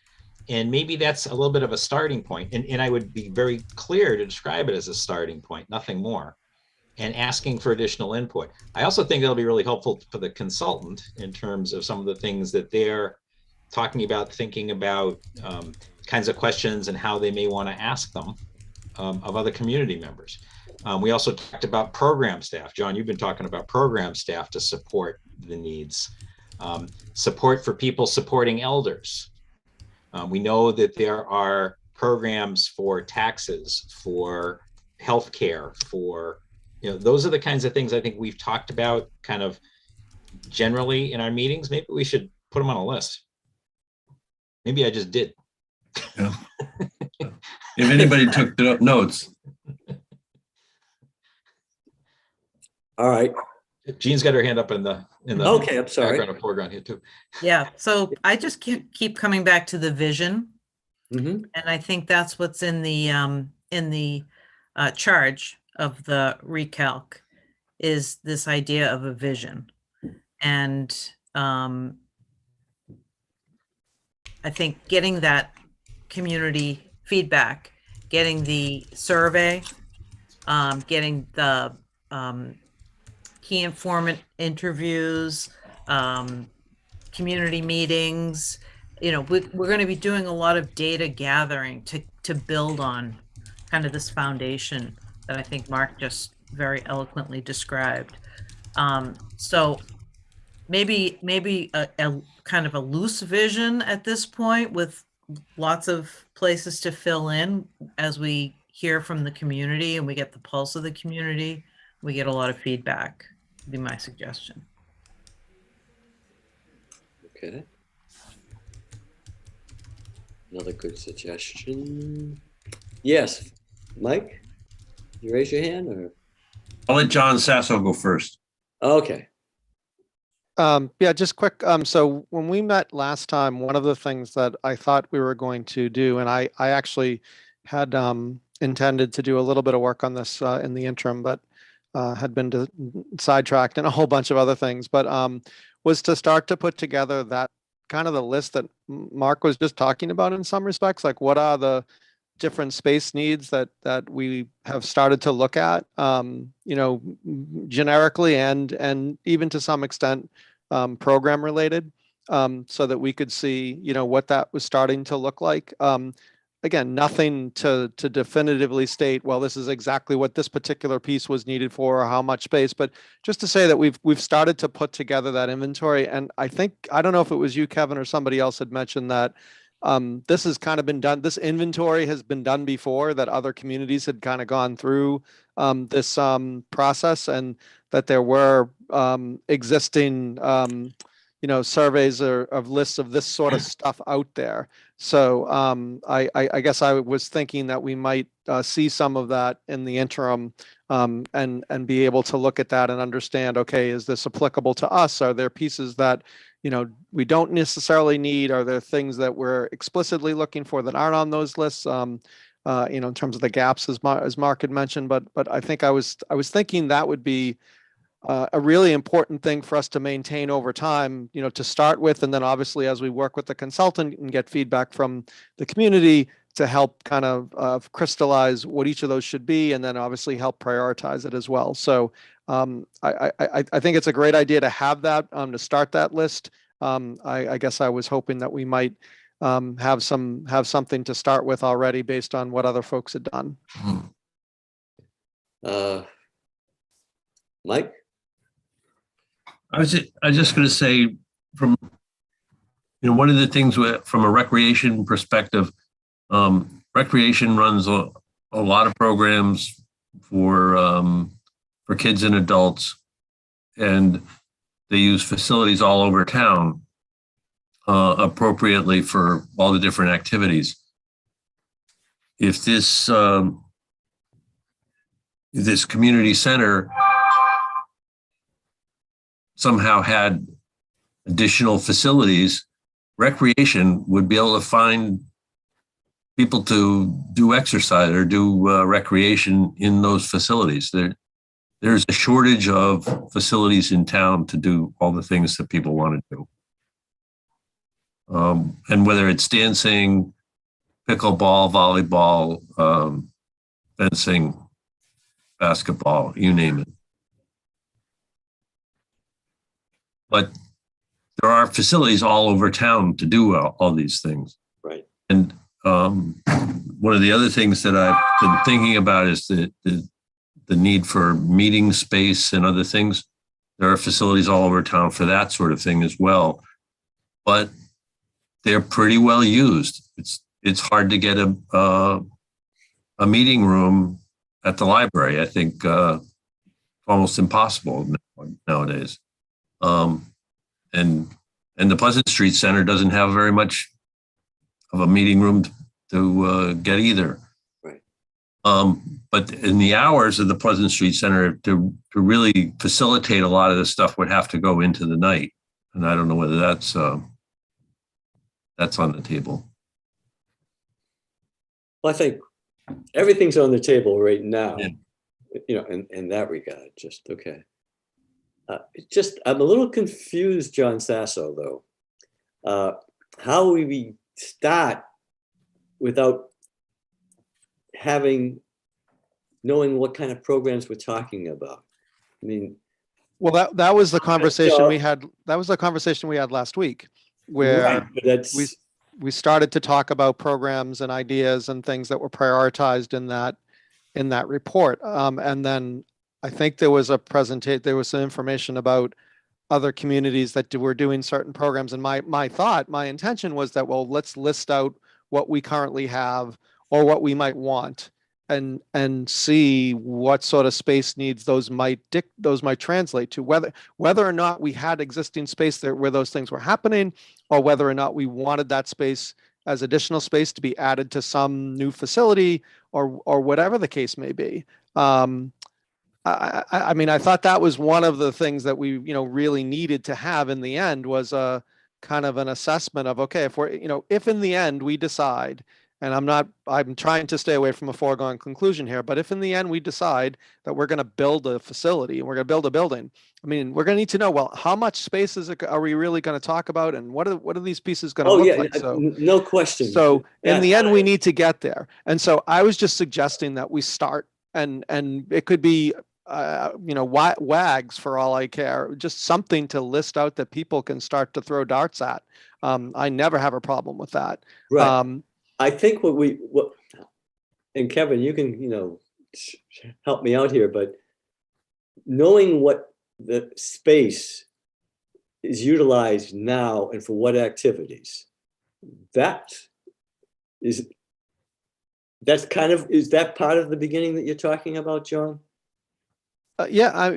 Speaker 3: And maybe that's a little bit of a starting point. And I would be very clear to describe it as a starting point, nothing more, and asking for additional input. I also think that'll be really helpful for the consultant in terms of some of the things that they're talking about, thinking about, kinds of questions and how they may want to ask them of other community members. We also talked about program staff. John, you've been talking about program staff to support the needs. Support for people supporting elders. We know that there are programs for taxes, for healthcare, for, those are the kinds of things I think we've talked about kind of generally in our meetings. Maybe we should put them on a list. Maybe I just did.
Speaker 6: Yeah. If anybody took the notes.
Speaker 1: All right.
Speaker 3: Jean's got her hand up in the
Speaker 1: Okay, I'm sorry.
Speaker 3: background or foreground here too.
Speaker 5: Yeah, so I just keep coming back to the vision.
Speaker 1: Mhm.
Speaker 5: And I think that's what's in the charge of the recalc, is this idea of a vision. And I think getting that community feedback, getting the survey, getting the key informant interviews, community meetings, we're going to be doing a lot of data gathering to build on kind of this foundation that I think Mark just very eloquently described. So maybe a kind of a loose vision at this point, with lots of places to fill in as we hear from the community and we get the pulse of the community. We get a lot of feedback, would be my suggestion.
Speaker 1: Okay. Another good suggestion. Yes, Mike, you raise your hand or?
Speaker 6: I'll let John Sasso go first.
Speaker 1: Okay.
Speaker 7: Yeah, just quick. So when we met last time, one of the things that I thought we were going to do, and I actually had intended to do a little bit of work on this in the interim, but had been sidetracked and a whole bunch of other things, but was to start to put together that kind of the list that Mark was just talking about in some respects, like what are the different space needs that we have started to look at, generically and even to some extent program related, so that we could see, what that was starting to look like. Again, nothing to definitively state, well, this is exactly what this particular piece was needed for or how much space, but just to say that we've started to put together that inventory. And I think, I don't know if it was you, Kevin, or somebody else had mentioned that this has kind of been done. This inventory has been done before, that other communities had kind of gone through this process, and that there were existing, surveys or of lists of this sort of stuff out there. So I guess I was thinking that we might see some of that in the interim, and be able to look at that and understand, okay, is this applicable to us? Are there pieces that, we don't necessarily need? Are there things that we're explicitly looking for that aren't on those lists? In terms of the gaps, as Mark had mentioned, but I think I was thinking that would be a really important thing for us to maintain over time, to start with, and then obviously as we work with the consultant and get feedback from the community to help kind of crystallize what each of those should be, and then obviously help prioritize it as well. So I think it's a great idea to have that, to start that list. I guess I was hoping that we might have something to start with already based on what other folks had done.
Speaker 1: Mike?
Speaker 6: I was just going to say, from one of the things from a recreation perspective, recreation runs a lot of programs for kids and adults, and they use facilities all over town appropriately for all the different activities. If this community center somehow had additional facilities, recreation would be able to find people to do exercise or do recreation in those facilities. There's a shortage of facilities in town to do all the things that people want to do. And whether it's dancing, pickleball, volleyball, fencing, basketball, you name it. But there are facilities all over town to do all these things.
Speaker 1: Right.
Speaker 6: And one of the other things that I've been thinking about is the need for meeting space and other things. There are facilities all over town for that sort of thing as well, but they're pretty well used. It's hard to get a meeting room at the library. I think almost impossible nowadays. And the Pleasant Street Center doesn't have very much of a meeting room to get either.
Speaker 1: Right.
Speaker 6: But in the hours of the Pleasant Street Center, to really facilitate a lot of this stuff would have to go into the night. And I don't know whether that's on the table.
Speaker 1: Well, I think everything's on the table right now,
Speaker 6: Yeah.
Speaker 1: in that regard, just okay. I'm a little confused, John Sasso, though. How we start without knowing what kind of programs we're talking about. I mean,
Speaker 7: Well, that was the conversation
Speaker 1: So-
Speaker 7: we had. That was the conversation we had last week, where
Speaker 1: right, but that's
Speaker 7: we started to talk about programs and ideas and things that were prioritized in that report. And then I think there was some information about other communities that were doing certain programs. And my intention was that, well, let's list out what we currently have or what we might want, and see what sort of space needs those might translate to, whether or not we had existing space there where those things were happening, or whether or not we wanted that space as additional space to be added to some new facility, or whatever the case may be. I mean, I thought that was one of the things that we, really needed to have in the end, was a kind of an assessment of, okay, if in the end we decide, and I'm trying to stay away from a foregone conclusion here, but if in the end we decide that we're going to build a facility and we're going to build a building, I mean, we're going to need to know, well, how much space are we really going to talk about, and what are these pieces going to look like? So,
Speaker 1: no question.
Speaker 7: So in the end, we need to get there. And so I was just suggesting that we start, and it could be, WAGs for all I care, just something to list out that people can start to throw darts at. I never have a problem with that.
Speaker 1: Right. I think and Kevin, you can, help me out here, but knowing what the space is utilized now and for what activities, is that part of the beginning that you're talking about, John?
Speaker 7: Yeah,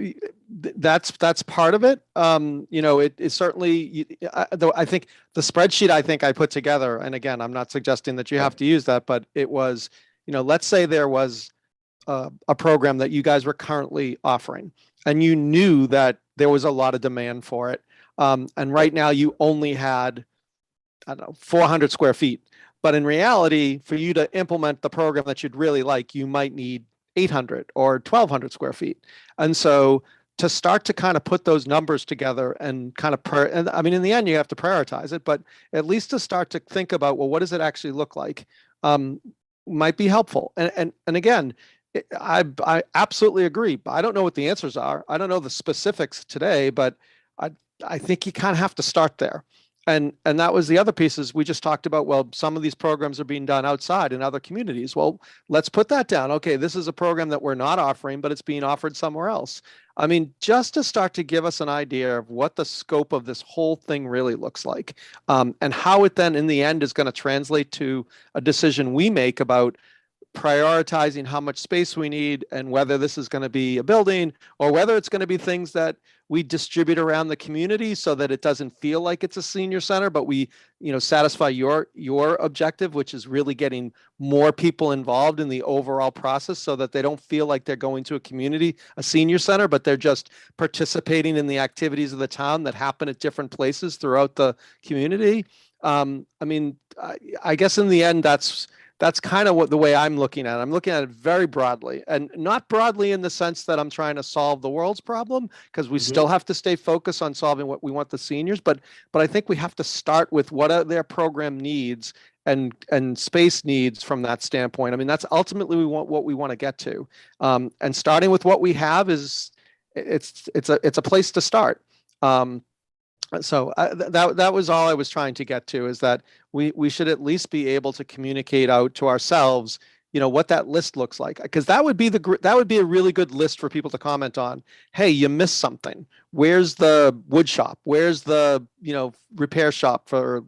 Speaker 7: that's part of it. It is certainly, though I think the spreadsheet I put together, and again, I'm not suggesting that you have to use that, but it was, let's say there was a program that you guys were currently offering, and you knew that there was a lot of demand for it. And right now you only had, I don't know, 400 square feet. But in reality, for you to implement the program that you'd really like, you might need 800 or 1200 square feet. And so to start to kind of put those numbers together and kind of, and I mean, in the end, you have to prioritize it, but at least to start to think about, well, what does it actually look like? Might be helpful. And again, I absolutely agree. I don't know what the answers are. I don't know the specifics today, but I think you kind of have to start there. And that was the other pieces we just talked about. Well, some of these programs are being done outside in other communities. Well, let's put that down. Okay, this is a program that we're not offering, but it's being offered somewhere else. I mean, just to start to give us an idea of what the scope of this whole thing really looks like, and how it then in the end is going to translate to a decision we make about prioritizing how much space we need and whether this is going to be a building or whether it's going to be things that we distribute around the community so that it doesn't feel like it's a senior center, but we, satisfy your objective, which is really getting more people involved in the overall process so that they don't feel like they're going to a senior center, but they're just participating in the activities of the town that happen at different places throughout the community. I guess in the end, that's kind of the way I'm looking at it. I'm looking at it very broadly, and not broadly in the sense that I'm trying to solve the world's problem, because we still have to stay focused on solving what we want the seniors. But I think we have to start with what are their program needs and space needs from that standpoint. I mean, that's ultimately what we want to get to. And starting with what we have it's a place to start. So that was all I was trying to get to, is that we should at least be able to communicate out to ourselves, what that list looks like, because that would be a really good list for people to comment on. Hey, you missed something. Where's the wood shop? Where's the repair shop for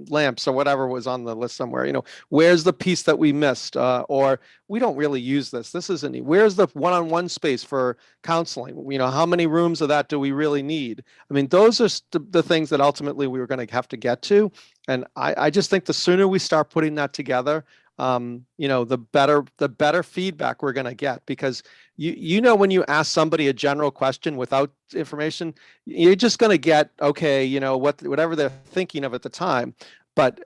Speaker 7: lamps or whatever was on the list somewhere? Where's the piece that we missed? Or we don't really use this. This isn't. Where's the one-on-one space for counseling? How many rooms of that do we really need? I mean, those are the things that ultimately we were going to have to get to. And I just think the sooner we start putting that together, the better feedback we're going to get, because when you ask somebody a general question without information, you're just going to get, okay, whatever they're thinking of at the time. But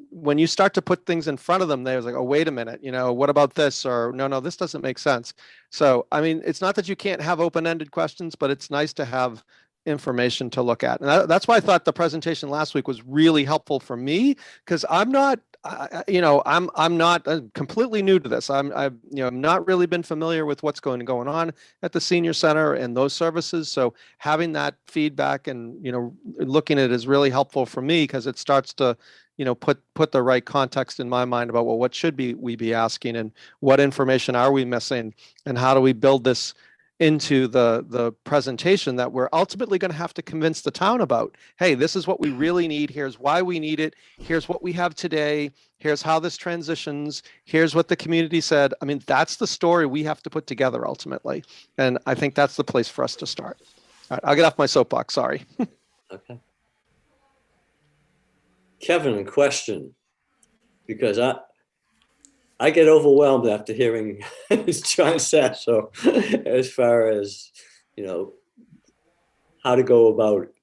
Speaker 7: when you start to put things in front of them, they're like, oh, wait a minute, what about this? Or no, this doesn't make sense. So, I mean, it's not that you can't have open-ended questions, but it's nice to have information to look at. And that's why I thought the presentation last week was really helpful for me, because I'm not completely new to this. I've not really been familiar with what's going on at the senior center and those services. So having that feedback and looking at it is really helpful for me, because it starts to put the right context in my mind about, well, what should we be asking, and what information are we missing, and how do we build this into the presentation that we're ultimately going to have to convince the town about. Hey, this is what we really need. Here's why we need it. Here's what we have today. Here's how this transitions. Here's what the community said. I mean, that's the story we have to put together ultimately. And I think that's the place for us to start. All right, I'll get off my soapbox. Sorry.
Speaker 1: Okay. Kevin, question, because I get overwhelmed after hearing John Sasso as far as, how to go about it.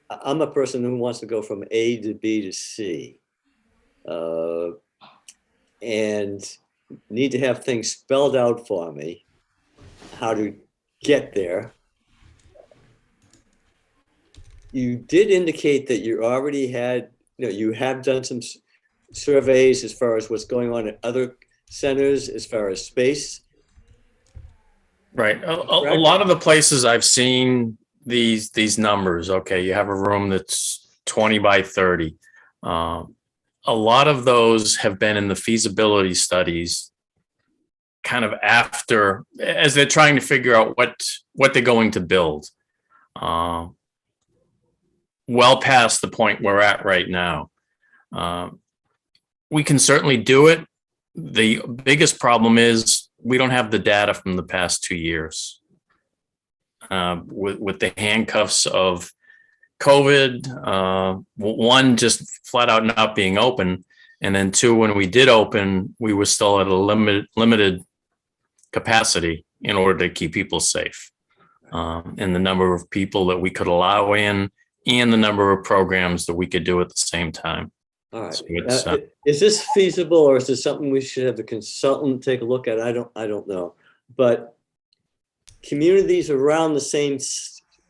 Speaker 1: I'm a person who wants to go from A to B to C, and need to have things spelled out for me, how to get there. You did indicate that you already had, you have done some surveys as far as what's going on at other centers as far as space.
Speaker 2: Right. A lot of the places I've seen these numbers, okay, you have a room that's 20 by 30. A lot of those have been in the feasibility studies kind of after, as they're trying to figure out what they're going to build. Well past the point we're at right now. We can certainly do it. The biggest problem is we don't have the data from the past 2 years. with the handcuffs of COVID, one, just flat out not being open. And then two, when we did open, we were still at a limited capacity in order to keep people safe. And the number of people that we could allow in and the number of programs that we could do at the same time.
Speaker 1: All right.
Speaker 2: So it's,
Speaker 1: Is this feasible, or is this something we should have the consultant take a look at? I don't know. But communities around the same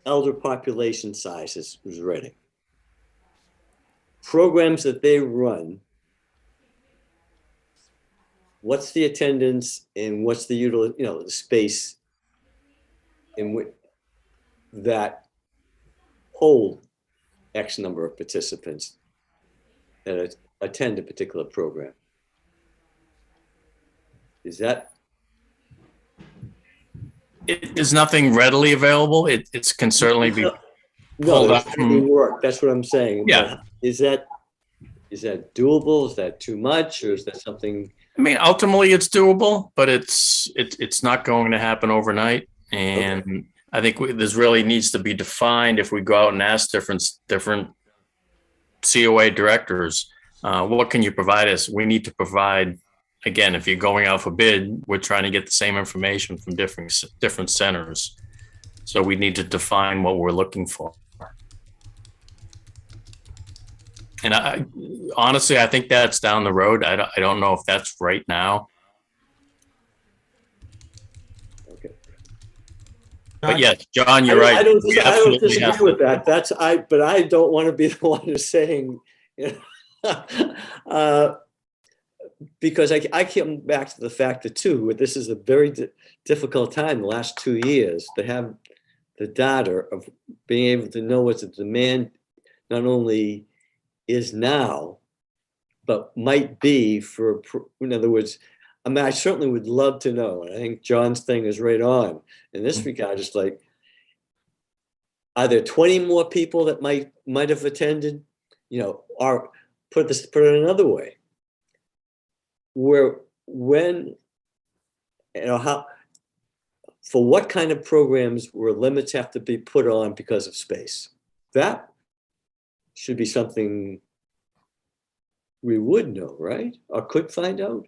Speaker 1: elder population size as Reading, programs that they run, what's the attendance and what's the the space in which that hold X number of participants that attend a particular program? Is that?
Speaker 2: There's nothing readily available. It can certainly be
Speaker 1: No,
Speaker 2: pulled
Speaker 1: it's
Speaker 2: up
Speaker 1: gonna be
Speaker 2: from,
Speaker 1: work. That's what I'm saying.
Speaker 2: Yeah.
Speaker 1: But is that doable? Is that too much, or is that something?
Speaker 2: I mean, ultimately it's doable, but it's not going to happen overnight. And I think this really needs to be defined if we go out and ask different COA directors, what can you provide us? We need to provide, again, if you're going out for bid, we're trying to get the same information from different centers. So we need to define what we're looking for. And honestly, I think that's down the road. I don't know if that's right now.
Speaker 1: Okay.
Speaker 2: But yes, John, you're right.
Speaker 1: I don't
Speaker 2: We absolutely have
Speaker 1: disagree with
Speaker 2: to-
Speaker 1: that. But I don't want to be the one who's saying, because I come back to the fact that too, this is a very difficult time, the last 2 years, to have the data of being able to know what the demand not only is now, but might be for, in other words, I mean, I certainly would love to know, and I think John's thing is right on in this regard. It's like, are there 20 more people that might have attended? Or put it another way, when, how, for what kind of programs where limits have to be put on because of space? That should be something we would know, right? Or could find out.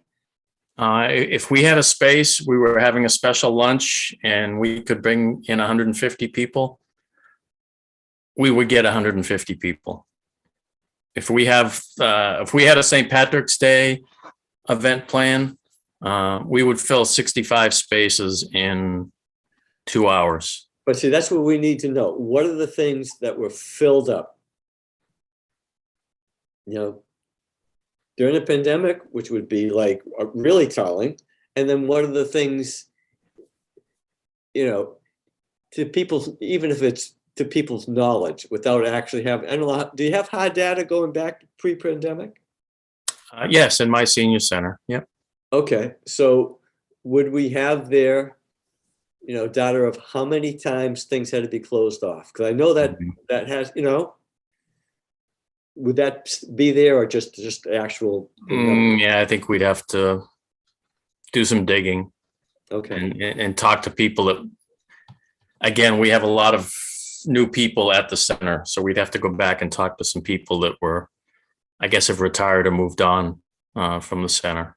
Speaker 2: If we had a space, we were having a special lunch and we could bring in 150 people, we would get 150 people. If we had a St. Patrick's Day event plan, we would fill 65 spaces in 2 hours.
Speaker 1: But see, that's what we need to know. What are the things that were filled up? During the pandemic, which would be like really telling. And then what are the things, to people's, even if it's to people's knowledge without actually having, I don't know, do you have hard data going back pre-pandemic?
Speaker 2: Yes, in my senior center. Yep.
Speaker 1: Okay, so would we have there, data of how many times things had to be closed off? Because I know that that has, would that be there, or just actual?
Speaker 2: Yeah, I think we'd have to do some digging.
Speaker 1: Okay.
Speaker 2: And talk to people that, again, we have a lot of new people at the center, so we'd have to go back and talk to some people that were, I guess, have retired or moved on from the center.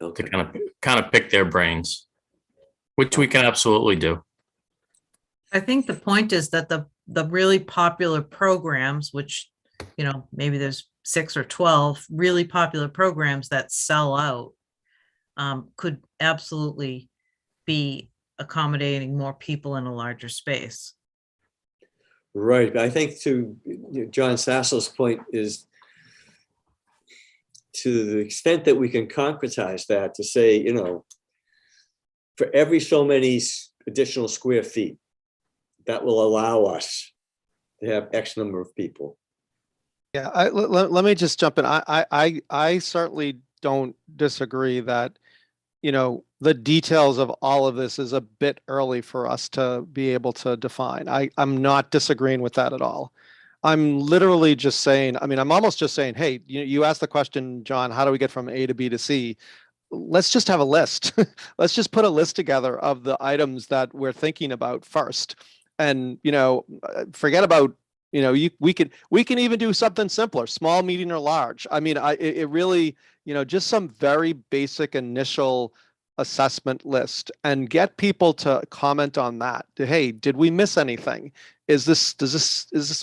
Speaker 1: Okay.
Speaker 2: To kind of pick their brains, which we can absolutely do.
Speaker 5: I think the point is that the really popular programs, which, maybe there's 6 or 12 really popular programs that sell out, could absolutely be accommodating more people in a larger space.
Speaker 1: Right. But I think to John Sassel's point is, to the extent that we can concretize that to say, for every so many additional square feet, that will allow us to have X number of people.
Speaker 7: Yeah, let me just jump in. I certainly don't disagree that, the details of all of this is a bit early for us to be able to define. I'm not disagreeing with that at all. I'm literally just saying, I'm almost just saying, hey, you asked the question, John, how do we get from A to B to C? Let's just have a list. Let's just put a list together of the items that we're thinking about first. And, forget about, we can even do something simpler, small, medium, or large. I mean, it really, just some very basic initial assessment list and get people to comment on that. Hey, did we miss anything? Is this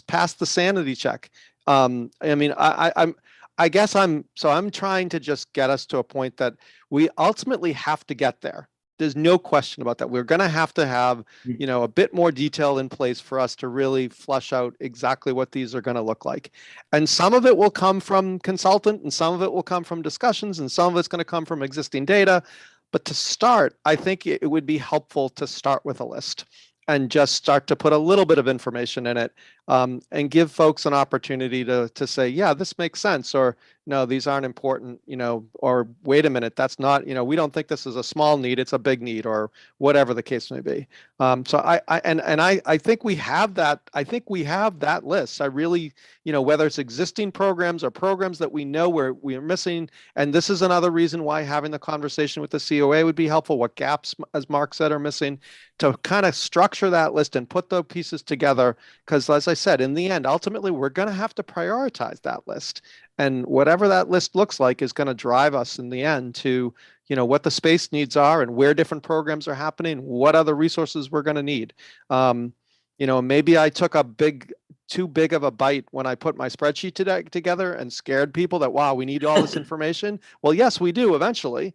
Speaker 7: past the sanity check? I mean, I guess I'm trying to just get us to a point that we ultimately have to get there. There's no question about that. We're going to have, a bit more detail in place for us to really flush out exactly what these are going to look like. And some of it will come from consultant, and some of it will come from discussions, and some of it's going to come from existing data. But to start, I think it would be helpful to start with a list and just start to put a little bit of information in it, and give folks an opportunity to say, yeah, this makes sense, or no, these aren't important, or wait a minute, that's not, we don't think this is a small need, it's a big need, or whatever the case may be. So I think we have that. I think we have that list. I really, whether it's existing programs or programs that we know we are missing, and this is another reason why having the conversation with the COA would be helpful. What gaps, as Mark said, are missing, to kind of structure that list and put the pieces together. Because as I said, in the end, ultimately, we're going to have to prioritize that list. And whatever that list looks like is going to drive us in the end to, what the space needs are and where different programs are happening, what other resources we're going to need. Maybe I took too big of a bite when I put my spreadsheet together and scared people that, wow, we need all this information. Well, yes, we do eventually.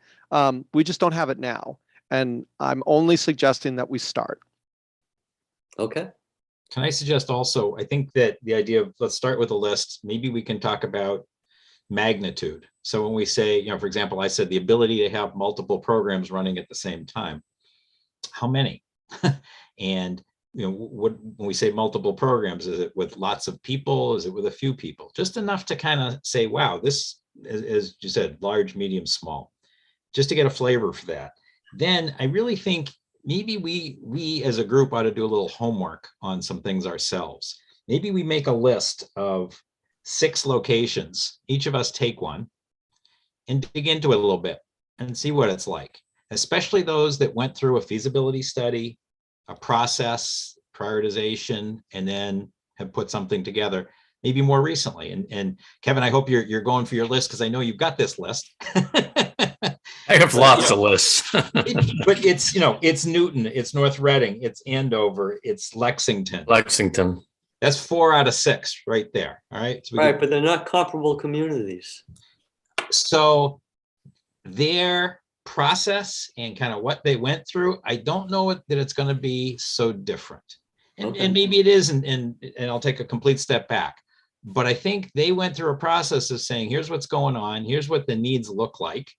Speaker 7: We just don't have it now. And I'm only suggesting that we start.
Speaker 1: Okay.
Speaker 3: Can I suggest also, I think that the idea of, let's start with a list, maybe we can talk about magnitude. So when we say, for example, I said the ability to have multiple programs running at the same time, how many? And, when we say multiple programs, is it with lots of people? Is it with a few people? Just enough to kind of say, wow, this, as you said, large, medium, small, just to get a flavor for that. Then I really think maybe we as a group ought to do a little homework on some things ourselves. Maybe we make a list of 6 locations, each of us take one, and dig into it a little bit and see what it's like, especially those that went through a feasibility study, a process, prioritization, and then have put something together, maybe more recently. And Kevin, I hope you're going for your list, because I know you've got this list.
Speaker 2: I have lots of lists.
Speaker 3: But it's Newton, it's North Reading, it's Andover, it's Lexington. That's 4 out of 6 right there. All right. So
Speaker 1: Right, but they're not comparable communities.
Speaker 3: So their process and kind of what they went through, I don't know that it's going to be so different. And maybe it is, and I'll take a complete step back. But I think they went through a process of saying, here's what's going on, here's what the needs look like.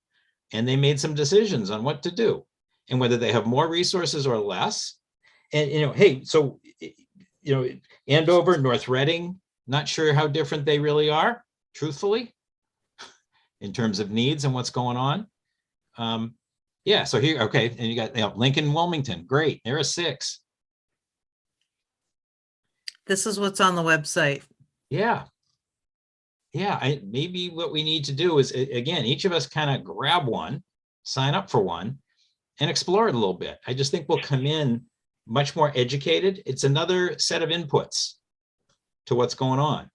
Speaker 3: And they made some decisions on what to do and whether they have more resources or less. And, hey, so, Andover, North Reading, not sure how different they really are, truthfully, in terms of needs and what's going on. Yeah, so here, okay, and you got Lincoln, Wilmington, great, they're a 6.
Speaker 5: This is what's on the website.
Speaker 3: Yeah. Maybe what we need to do is, again, each of us kind of grab one, sign up for one, and explore it a little bit. I just think we'll come in much more educated. It's another set of inputs to what's going on.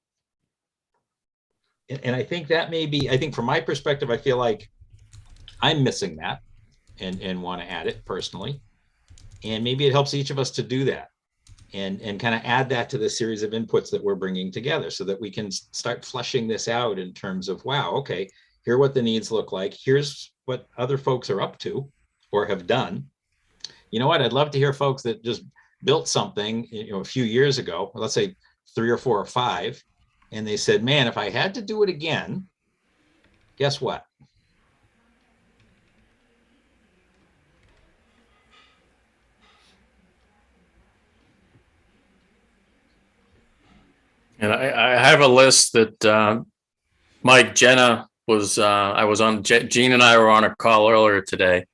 Speaker 3: And I think that may be, I think from my perspective, I feel like I'm missing that and want to add it personally. And maybe it helps each of us to do that and kind of add that to the series of inputs that we're bringing together so that we can start fleshing this out in terms of, wow, okay, here are what the needs look like. Here's what other folks are up to or have done. You know what? I'd love to hear folks that just built something, a few years ago, let's say 3 or 4 or 5, and they said, man, if I had to do it again, guess what?
Speaker 2: And I have a list that Mike, Jenna was, I was on, Gene and I were on a call earlier today,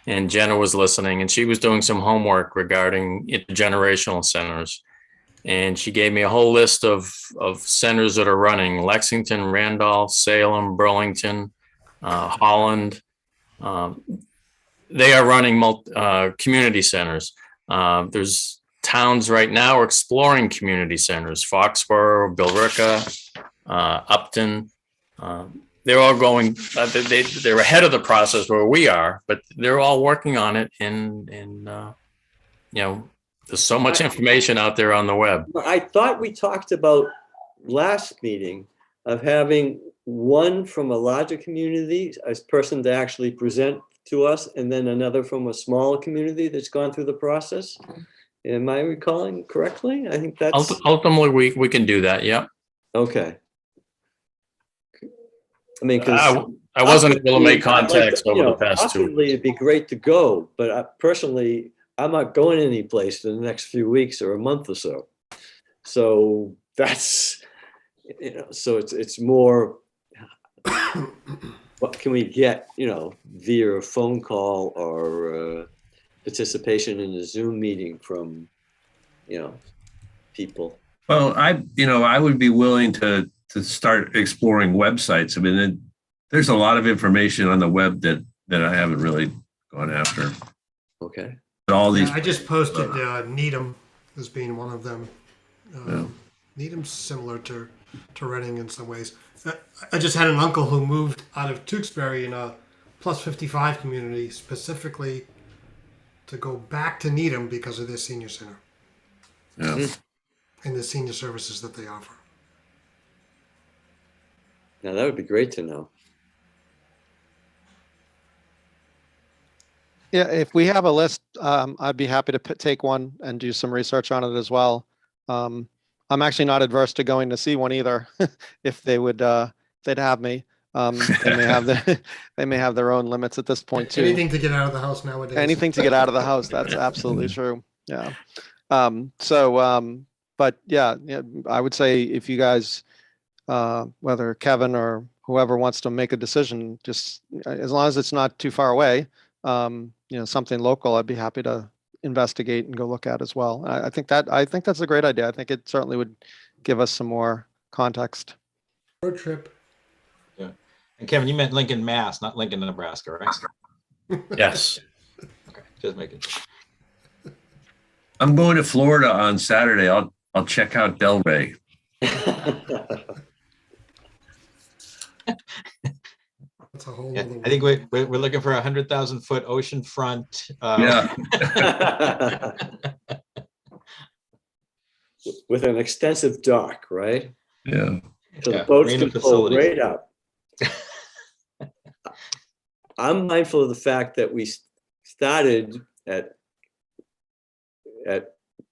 Speaker 2: and Jenna was listening, and she was doing some homework regarding intergenerational centers. And she gave me a whole list of centers that are running: Lexington, Randolph, Salem, Burlington, Holland. They are running community centers. There's towns right now are exploring community centers, Foxborough, Billerica, Upton. They're all going, they're ahead of the process where we are, but they're all working on it. And there's so much information out there on the web.
Speaker 1: I thought we talked about last meeting of having one from a larger community, a person to actually present to us, and then another from a smaller community that's gone through the process. Am I recalling correctly? I think that's
Speaker 2: Ultimately, we can do that. Yeah.
Speaker 1: okay. I mean, because
Speaker 2: I wasn't able to make contacts over the past 2
Speaker 1: possibly
Speaker 2: weeks.
Speaker 1: it'd be great to go, but personally, I'm not going any place in the next few weeks or a month or so. So that's, so it's more, what can we get, via a phone call or participation in a Zoom meeting from, people.
Speaker 6: Well, I would be willing to start exploring websites. I mean, there's a lot of information on the web that I haven't really gone after.
Speaker 1: Okay.
Speaker 6: All these.
Speaker 8: I just posted Needham as being one of them.
Speaker 6: Yeah.
Speaker 8: Needham's similar to Reading in some ways. I just had an uncle who moved out of Tewksbury in a plus 55 community specifically to go back to Needham because of their senior center
Speaker 6: Yeah.
Speaker 8: and the senior services that they offer.
Speaker 1: Now that would be great to know.
Speaker 7: Yeah, if we have a list, I'd be happy to take one and do some research on it as well. I'm actually not adverse to going to see one either. If they would, they'd have me. They may have their own limits at this point too.
Speaker 8: Anything to get out of the house nowadays.
Speaker 7: Anything to get out of the house. That's absolutely true. Yeah. But yeah, I would say if you guys, whether Kevin or whoever wants to make a decision, just as long as it's not too far away, something local, I'd be happy to investigate and go look at as well. I think that's a great idea. I think it certainly would give us some more context.
Speaker 8: Road trip.
Speaker 3: Yeah. And Kevin, you meant Lincoln, Mass, not Lincoln, Nebraska, right?
Speaker 2: Yes.
Speaker 3: Okay, just making sure.
Speaker 6: I'm going to Florida on Saturday. I'll check out Delray.
Speaker 8: That's a whole
Speaker 3: Yeah,
Speaker 8: other
Speaker 3: I think we're looking for 100,000-foot ocean front.
Speaker 6: Yeah.
Speaker 1: With an extensive dock, right?
Speaker 6: Yeah.
Speaker 1: So
Speaker 3: Yeah,
Speaker 1: the boats
Speaker 3: marina
Speaker 1: can pull
Speaker 3: facilities.
Speaker 1: right up. I'm mindful of the fact that we started at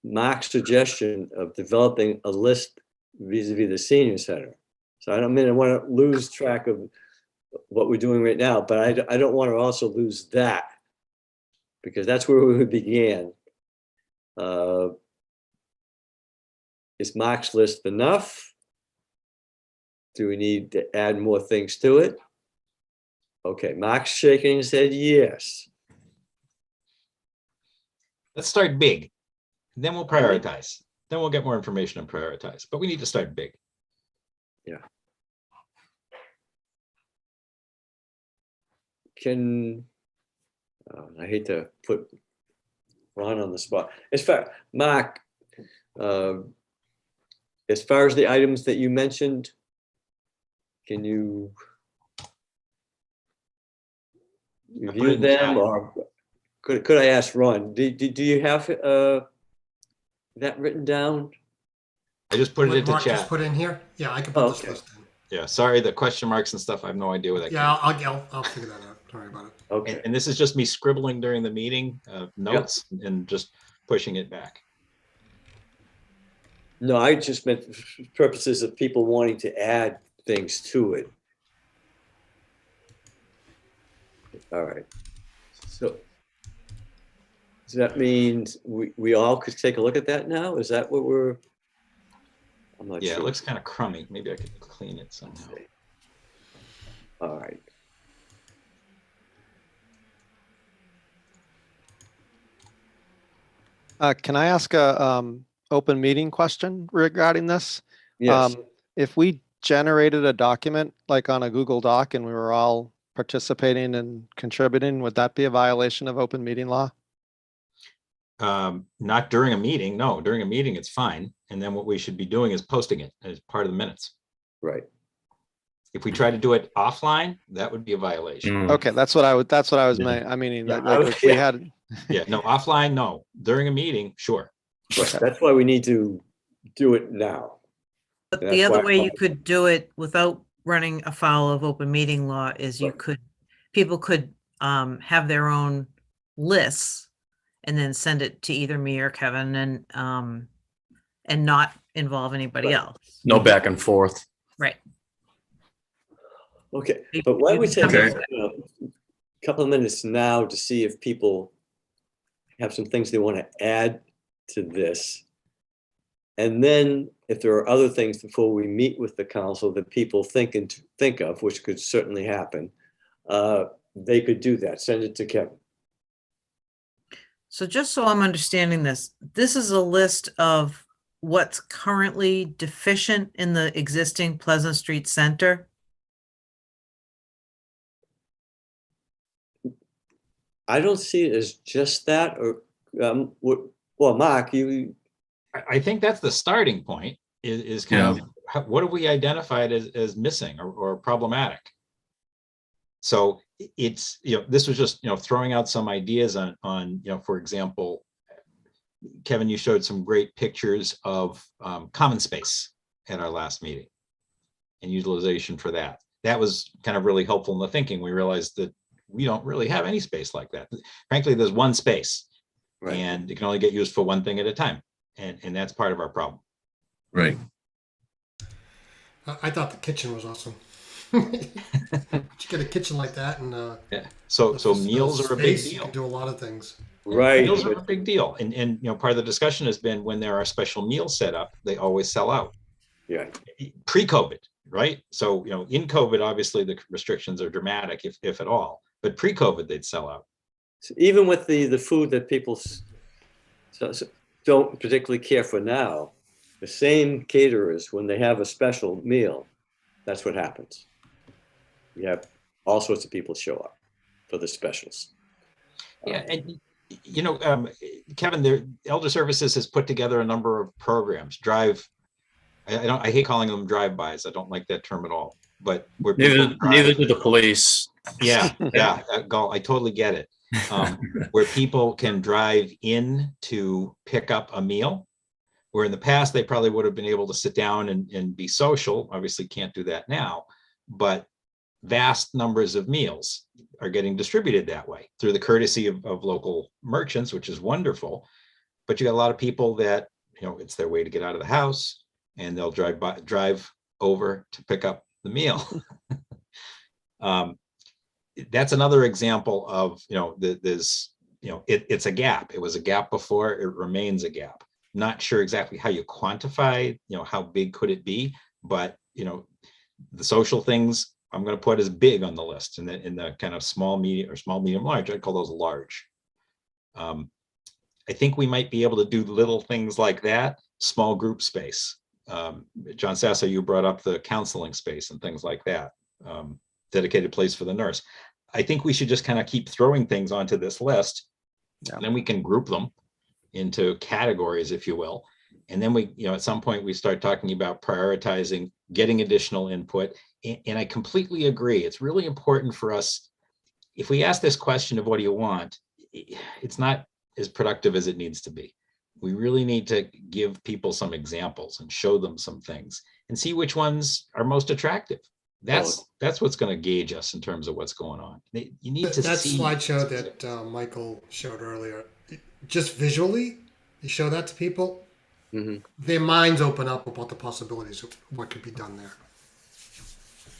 Speaker 1: Mark's suggestion of developing a list vis-a-vis the senior center. So I want to lose track of what we're doing right now, but I don't want to also lose that, because that's where we began. Is Mark's list enough? Do we need to add more things to it? Okay, Mark's shaking his head yes.
Speaker 3: Let's start big. Then we'll prioritize. Then we'll get more information and prioritize. But we need to start big.
Speaker 1: Yeah. I hate to put Ron on the spot. Mark, as far as the items that you mentioned, can you review them, or could I ask Ron? Do you have that written down?
Speaker 3: I just put it
Speaker 8: What
Speaker 3: into
Speaker 8: Mark
Speaker 3: chat.
Speaker 8: just put in here. Yeah, I can put this
Speaker 1: Okay.
Speaker 8: list in.
Speaker 3: Yeah, sorry, the question marks and stuff. I have no idea where that came
Speaker 8: Yeah, I'll figure that out. Don't worry about it.
Speaker 1: Okay.
Speaker 3: And this is just me scribbling during the meeting, notes and just pushing it back.
Speaker 1: No, I just meant for purposes of people wanting to add things to it. All right. So does that mean we all could take a look at that now? Is that what I'm not
Speaker 3: Yeah,
Speaker 1: sure.
Speaker 3: it looks kind of crummy. Maybe I could clean it somehow.
Speaker 1: All right.
Speaker 7: Can I ask a open meeting question regarding this?
Speaker 1: Yes.
Speaker 7: If we generated a document like on a Google Doc and we were all participating and contributing, would that be a violation of open meeting law?
Speaker 3: Not during a meeting. No, during a meeting, it's fine. And then what we should be doing is posting it as part of the minutes.
Speaker 1: Right.
Speaker 3: If we try to do it offline, that would be a violation.
Speaker 2: Mm.
Speaker 7: Okay, that's what I would, that's what I was
Speaker 3: Yeah.
Speaker 7: I mean,
Speaker 1: Yeah,
Speaker 7: like, if we
Speaker 1: yeah.
Speaker 7: had,
Speaker 3: Yeah, no, offline, no. During a meeting, sure.
Speaker 1: Right. That's why we need to do it now.
Speaker 5: But
Speaker 1: That's
Speaker 5: the other
Speaker 1: why-
Speaker 5: way you could do it without running afoul of open meeting law is you
Speaker 1: Right.
Speaker 5: could, people could have their own lists and then send it to either me or Kevin and not involve anybody
Speaker 1: Right.
Speaker 5: else.
Speaker 2: No back and forth.
Speaker 5: Right.
Speaker 1: Okay,
Speaker 5: You-
Speaker 1: but why don't we
Speaker 5: you
Speaker 1: take
Speaker 2: can
Speaker 1: a couple of minutes now to see if people have some things they want to add to this. And then if there are other things before we meet with the council that people think of, which could certainly happen, they could do that. Send it to Kevin.
Speaker 5: So just so I'm understanding this, this is a list of what's currently deficient in the existing Pleasant Street Center.
Speaker 1: I don't see it as just that, or, well, Mark, you,
Speaker 3: I think that's the starting point is kind of what have we identified as missing or problematic? So it's, this was just, throwing out some ideas on, for example, Kevin, you showed some great pictures of common space at our last meeting and utilization for that. That was kind of really helpful in the thinking. We realized that we don't really have any space like that. Frankly, there's one space
Speaker 1: right.
Speaker 3: and it can only get used for one thing at a time. And that's part of our problem.
Speaker 6: Right.
Speaker 8: I thought the kitchen was awesome. You get a kitchen like that, and
Speaker 3: Yeah. So meals are a big
Speaker 8: space, you can
Speaker 3: deal.
Speaker 8: do a lot of things.
Speaker 1: Right.
Speaker 3: Meals are a big deal. And part of the discussion has been when there are special meals set up, they always sell out.
Speaker 1: Yeah.
Speaker 3: Pre-COVID, right? So, in COVID, obviously the restrictions are dramatic, if at all. But pre-COVID, they'd sell out.
Speaker 1: So even with the food that people don't particularly care for now, the same caterers, when they have a special meal, that's what happens. You have all sorts of people show up for the specials.
Speaker 3: Yeah, and Kevin, the Elder Services has put together a number of programs. I hate calling them drive-bys. I don't like that term at all. But where people
Speaker 2: Neither do the police.
Speaker 3: yeah, I totally get it. Where people can drive in to pick up a meal, where in the past they probably would have been able to sit down and be social. Obviously can't do that now, but vast numbers of meals are getting distributed that way through the courtesy of local merchants, which is wonderful. But you got a lot of people that, it's their way to get out of the house and they'll drive over to pick up the meal. That's another example of, there's, it's a gap. It was a gap before, it remains a gap. Not sure exactly how you quantify, how big could it be, but, the social things I'm going to put as big on the list, in the kind of small, medium, large. I'd call those large. I think we might be able to do little things like that, small group space. John Sasso, you brought up the counseling space and things like that. Dedicated place for the nurse. I think we should just kind of keep throwing things onto this list.
Speaker 7: Yeah.
Speaker 3: And then we can group them into categories, if you will. And then we, at some point we start talking about prioritizing, getting additional input. And I completely agree. It's really important for us. If we ask this question of what do you want, it's not as productive as it needs to be. We really need to give people some examples and show them some things and see which ones are most attractive. That's what's going to gauge us in terms of what's going on. You need to
Speaker 8: That
Speaker 3: see
Speaker 8: slideshow that Michael showed earlier, just visually, you show that to people, their minds open up about the possibilities of what could be done there.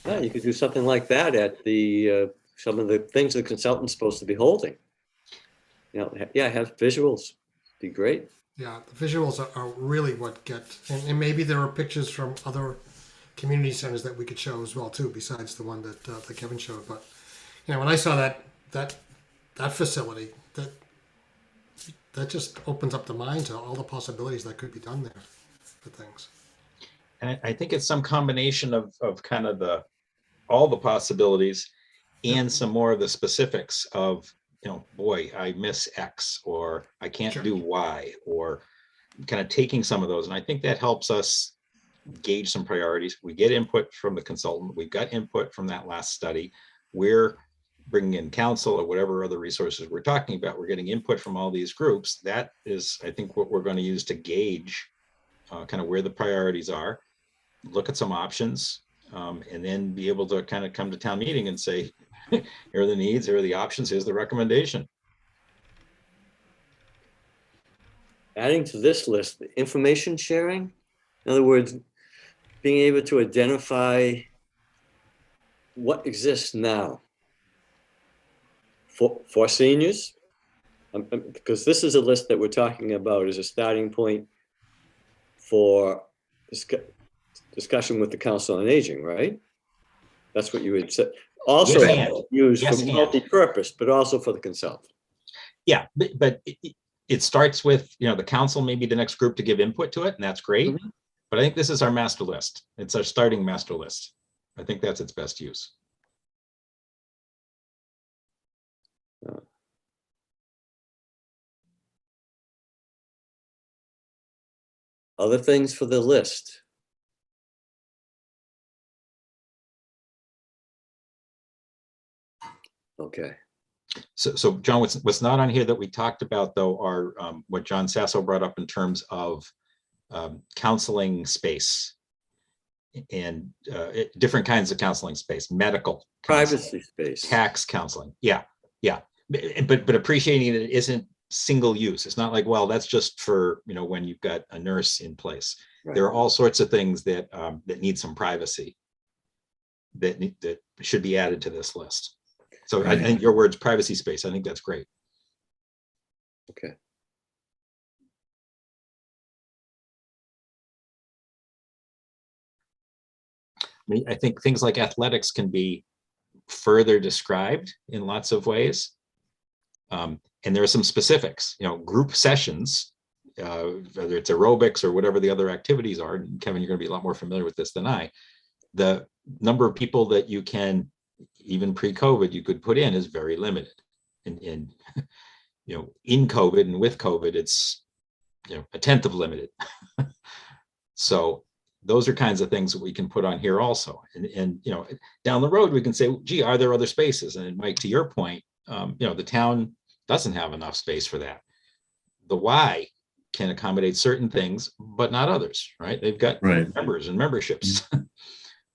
Speaker 1: Yeah, you could do something like that at the some of the things the consultant's supposed to be holding. Have visuals. Be great.
Speaker 8: Yeah, the visuals are really what get, and maybe there are pictures from other community centers that we could show as well too, besides the one that Kevin showed. But when I saw that facility, that just opens up the mind to all the possibilities that could be done there for things.
Speaker 3: And I think it's some combination of kind of all the possibilities and some more of the specifics of boy, I miss X, or I can't
Speaker 8: Sure.
Speaker 3: do Y, or kind of taking some of those. And I think that helps us gauge some priorities. We get input from the consultant. We've got input from that last study. We're bringing in counsel or whatever other resources we're talking about. We're getting input from all these groups. That is, I think, what we're going to use to gauge kind of where the priorities are, look at some options, and then be able to kind of come to town meeting and say, here are the needs, here are the options, here's the recommendation.
Speaker 1: Adding to this list, the information sharing. In other words, being able to identify what exists now for seniors. Because this is a list that we're talking about as a starting point for discussion with the Council on Aging, right? That's what you had said. Also
Speaker 3: Yes, and.
Speaker 1: used
Speaker 3: Yes,
Speaker 1: for
Speaker 3: and.
Speaker 1: multi-purpose, but also for the consultant.
Speaker 3: Yeah, but it starts with, the council may be the next group to give input to it, and that's great.
Speaker 1: Mhm.
Speaker 3: But I think this is our master list. It's our starting master list. I think that's its best use.
Speaker 1: Other things for the list. Okay.
Speaker 3: So John, what's not on here that we talked about though are what John Sasso brought up in terms of counseling space and different kinds of counseling space, medical counseling,
Speaker 1: Privacy space.
Speaker 3: tax counseling. Yeah. But appreciating that it isn't single use. It's not like, well, that's just for, when you've got a nurse in place.
Speaker 1: Right.
Speaker 3: There are all sorts of things that that need some privacy that should be added to this list. So I think your words, privacy space, I think that's great.
Speaker 1: Okay.
Speaker 3: I think things like athletics can be further described in lots of ways. And there are some specifics, group sessions, whether it's aerobics or whatever the other activities are. And Kevin, you're going to be a lot more familiar with this than I. The number of people that you can, even pre-COVID, you could put in is very limited. And in COVID and with COVID, it's, a tenth of limited. So those are kinds of things that we can put on here also. And down the road, we can say, gee, are there other spaces? And Mike, to your point, the town doesn't have enough space for that. The Y can accommodate certain things, but not others, right? They've got members and memberships.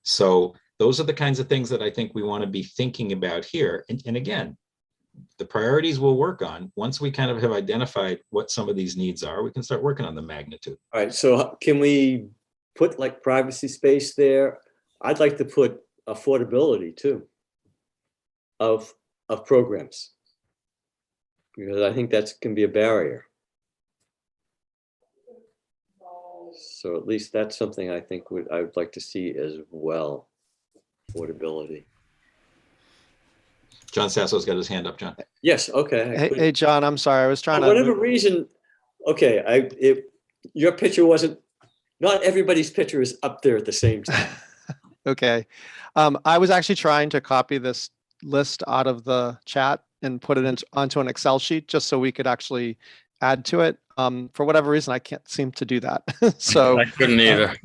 Speaker 3: So those are the kinds of things that I think we want to be thinking about here. And again, the priorities we'll work on, once we kind of have identified what some of these needs are, we can start working on the magnitude.
Speaker 1: All right, so can we put like privacy space there? I'd like to put affordability too of programs, because I think that can be a barrier. So at least that's something I think I would like to see as well, affordability.
Speaker 3: John Sasso's got his hand up, John.
Speaker 1: Yes, okay.
Speaker 7: Hey, John, I'm sorry. I was trying
Speaker 1: For
Speaker 7: to.
Speaker 1: whatever reason, okay, your picture wasn't, not everybody's picture is up there at the same time.
Speaker 7: Okay. I was actually trying to copy this list out of the chat and put it onto an Excel sheet just so we could actually add to it. For whatever reason, I can't seem to do that. So
Speaker 2: I couldn't either.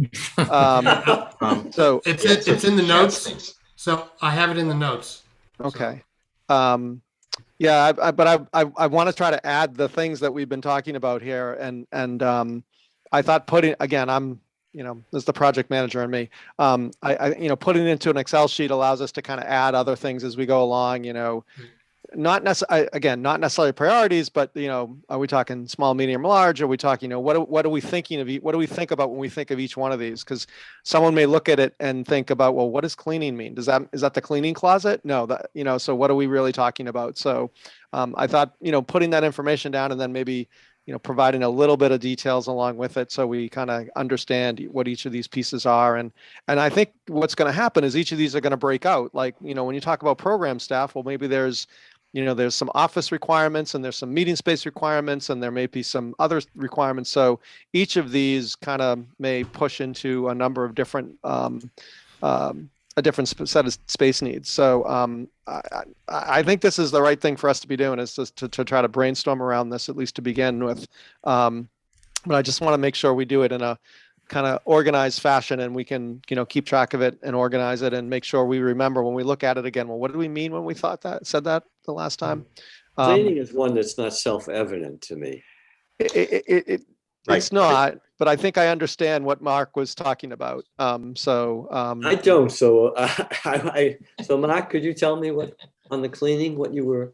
Speaker 7: so
Speaker 8: It's in the notes. So I have it in the notes.
Speaker 7: okay. Yeah, but I want to try to add the things that we've been talking about here, and I thought putting, again, I'm, as the project manager in me, putting it into an Excel sheet allows us to kind of add other things as we go along, not necessarily priorities, but, are we talking small, medium, large? Are we talking, what are we thinking of? What do we think about when we think of each one of these? Because someone may look at it and think about, well, what does cleaning mean? Is that the cleaning closet? No, so what are we really talking about? So I thought, putting that information down and then maybe, providing a little bit of details along with it, so we kind of understand what each of these pieces are. And I think what's going to happen is each of these are going to break out. Like, when you talk about program staff, well, maybe there's some office requirements and there's some meeting space requirements and there may be some other requirements. So each of these kind of may push into a number of different a different set of space needs. So I think this is the right thing for us to be doing, is just to try to brainstorm around this, at least to begin with. But I just want to make sure we do it in a kind of organized fashion, and we can, keep track of it and organize it and make sure we remember when we look at it again. Well, what did we mean when we said that the last time?
Speaker 1: Cleaning is one that's not self-evident to me.
Speaker 7: It's not, but I think I understand what Mark was talking about.
Speaker 1: I don't. So, so Mark, could you tell me what on the cleaning, what you were?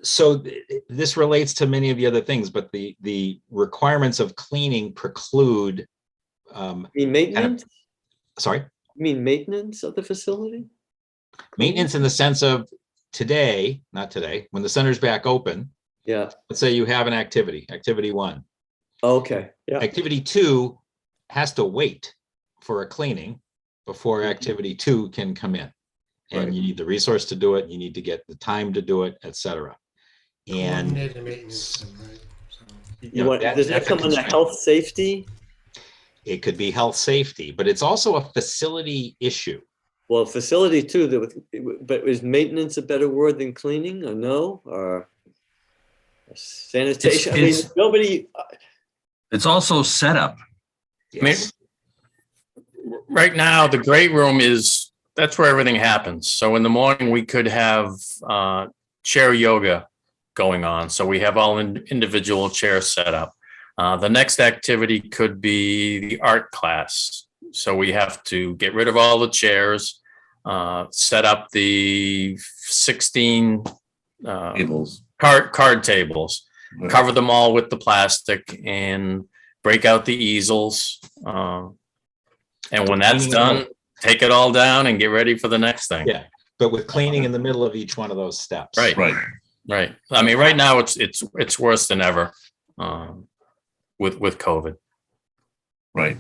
Speaker 3: So this relates to many of the other things, but the requirements of cleaning preclude.
Speaker 1: You mean maintenance?
Speaker 3: Sorry?
Speaker 1: You mean maintenance of the facility?
Speaker 3: Maintenance in the sense of not today, when the center's back open.
Speaker 1: Yeah.
Speaker 3: Let's say you have an activity 1.
Speaker 1: Okay. Yeah.
Speaker 3: Activity 2 has to wait for a cleaning before activity 2 can come in. And
Speaker 1: Right.
Speaker 3: you need the resource to do it. You need to get the time to do it, etc. And
Speaker 8: Coordinated maintenance, right? So,
Speaker 1: You want, does that
Speaker 3: that's a
Speaker 1: come under
Speaker 3: constraint.
Speaker 1: health safety?
Speaker 3: It could be health safety, but it's also a facility issue.
Speaker 1: Well, facility too, but is maintenance a better word than cleaning, or no? Or sanitation? I mean,
Speaker 6: It's-
Speaker 1: nobody,
Speaker 6: It's also setup.
Speaker 3: Yes.
Speaker 2: Right now, the great room that's where everything happens. So in the morning, we could have chair yoga going on. So we have all individual chairs set up. The next activity could be the art class. So we have to get rid of all the chairs, set up the 16
Speaker 6: Tables.
Speaker 2: card tables,
Speaker 6: Right.
Speaker 2: cover them all with the plastic, and break out the easels. And when that's done, take it all down and get ready for the next thing.
Speaker 3: Yeah, but with cleaning in the middle of each one of those steps.
Speaker 2: Right.
Speaker 6: Right.
Speaker 2: Right. I mean, right now it's worse than ever with COVID.
Speaker 6: Right.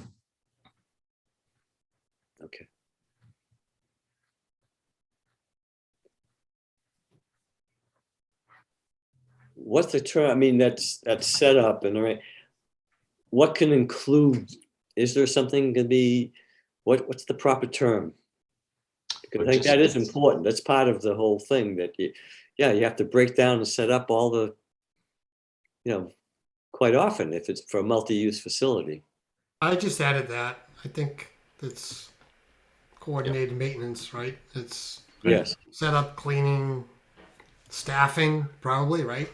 Speaker 1: okay. What's the term? I mean, that's set up and all right. What can include, is there something to be, what's the proper term? Because I think that is important. That's part of the whole thing that you have to break down and set up all the, quite often if it's for a multi-use facility.
Speaker 8: I just added that. I think it's coordinated maintenance, right? It's
Speaker 1: Yes.
Speaker 8: setup, cleaning, staffing, probably, right?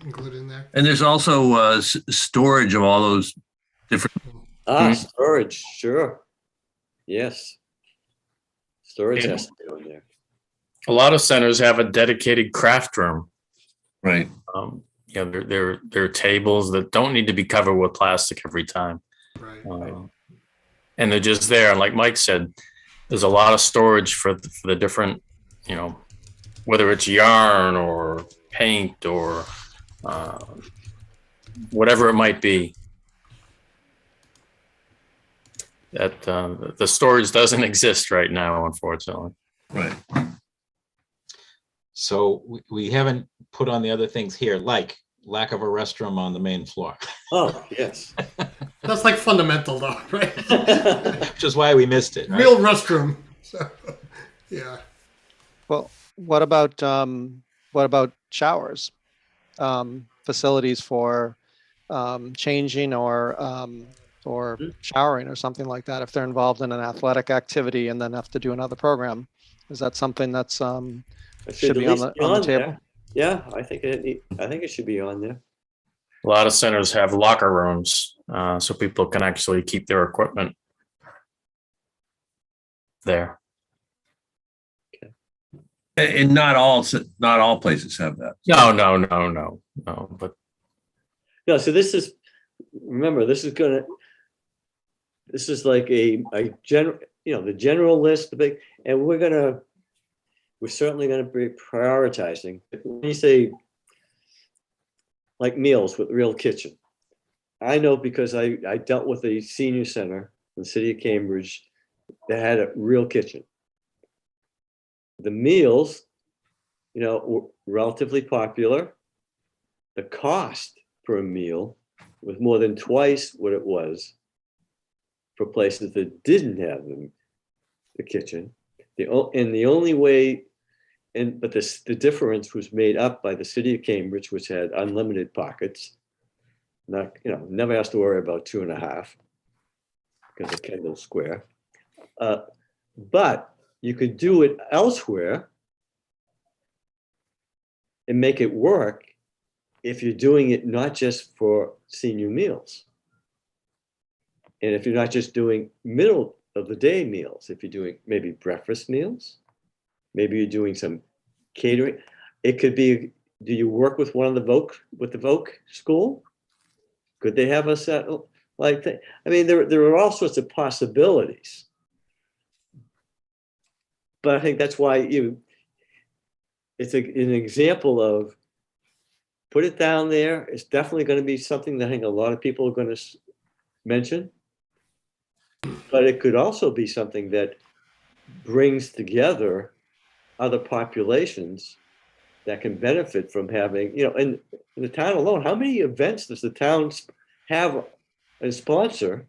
Speaker 8: Included in there.
Speaker 6: And there's also storage of all those different.
Speaker 1: Storage, sure. Yes. Storage has to go in there.
Speaker 2: A lot of centers have a dedicated craft room.
Speaker 6: Right.
Speaker 2: There are tables that don't need to be covered with plastic every time.
Speaker 8: Right.
Speaker 2: And they're just there. Like Mike said, there's a lot of storage for the different, whether it's yarn or paint or whatever it might be. That the storage doesn't exist right now, unfortunately.
Speaker 6: Right.
Speaker 3: So we haven't put on the other things here, like lack of a restroom on the main floor.
Speaker 1: Oh, yes.
Speaker 8: That's like fundamental though, right?
Speaker 3: Which is why we missed it. Right?
Speaker 8: Real restroom. So, yeah.
Speaker 7: Well, what about showers? Facilities for changing or showering or something like that, if they're involved in an athletic activity and then have to do another program. Is that something that's should be on the table?
Speaker 1: There. Yeah, I think it should be on there.
Speaker 2: A lot of centers have locker rooms, so people can actually keep their equipment there.
Speaker 6: And not all places have that.
Speaker 2: No. But
Speaker 1: No, so this is like a general, the general list, the big, and we're certainly gonna be prioritizing. When you say like meals with real kitchen, I know because I dealt with a senior center in the city of Cambridge that had a real kitchen. The meals, were relatively popular. The cost per meal was more than twice what it was for places that didn't have the kitchen. And the only way, but the difference was made up by the city of Cambridge, which had unlimited pockets. Not, never has to worry about 2.5 because of Kendall Square. But you could do it elsewhere and make it work if you're doing it not just for senior meals. And if you're not just doing middle of the day meals, if you're doing maybe breakfast meals, maybe you're doing some catering. It could be, do you work with one of the Voc school? Could they have a set like that? I mean, there are all sorts of possibilities. But I think that's why it's an example of put it down there. It's definitely going to be something that I think a lot of people are going to mention. But it could also be something that brings together other populations that can benefit from having, in the town alone, how many events does the town have and sponsor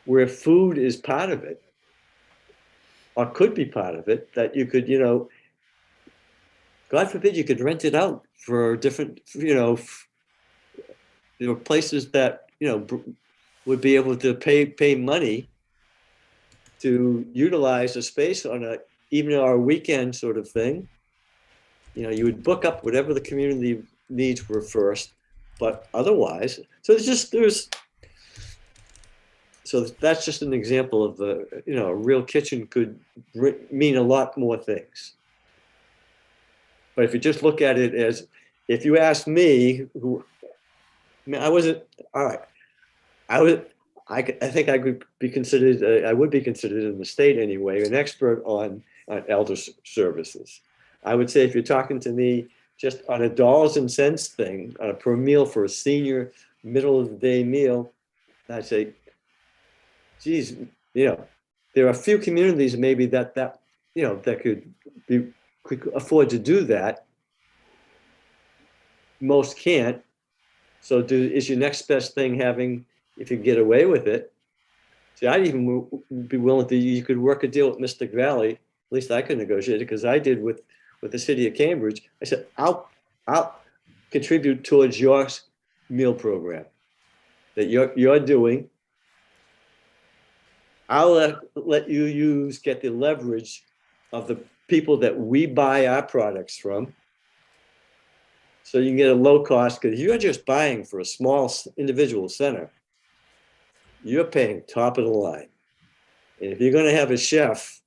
Speaker 1: where food is part of it or could be part of it that you could, God forbid you could rent it out for different, there are places that, would be able to pay money to utilize a space on even our weekend sort of thing. You would book up whatever the community needs were first, but otherwise, so so that's just an example of a real kitchen could mean a lot more things. But if you just look at it as, if you ask me, I wasn't, all right, I think I could be considered, I would be considered in the state anyway, an expert on elder services. I would say if you're talking to me just on a dollars and cents thing, on a per meal for a senior middle of the day meal, I'd say, geez, there are a few communities maybe that could afford to do that. Most can't. So is your next best thing having, if you get away with it? See, I'd even be willing to, you could work a deal with Mystic Valley. At least I could negotiate it because I did with the city of Cambridge. I said, I'll contribute towards your meal program that you're doing. I'll let you get the leverage of the people that we buy our products from. So you can get a low cost, because you're just buying for a small individual center. You're paying top of the line. And if you're going to have a chef,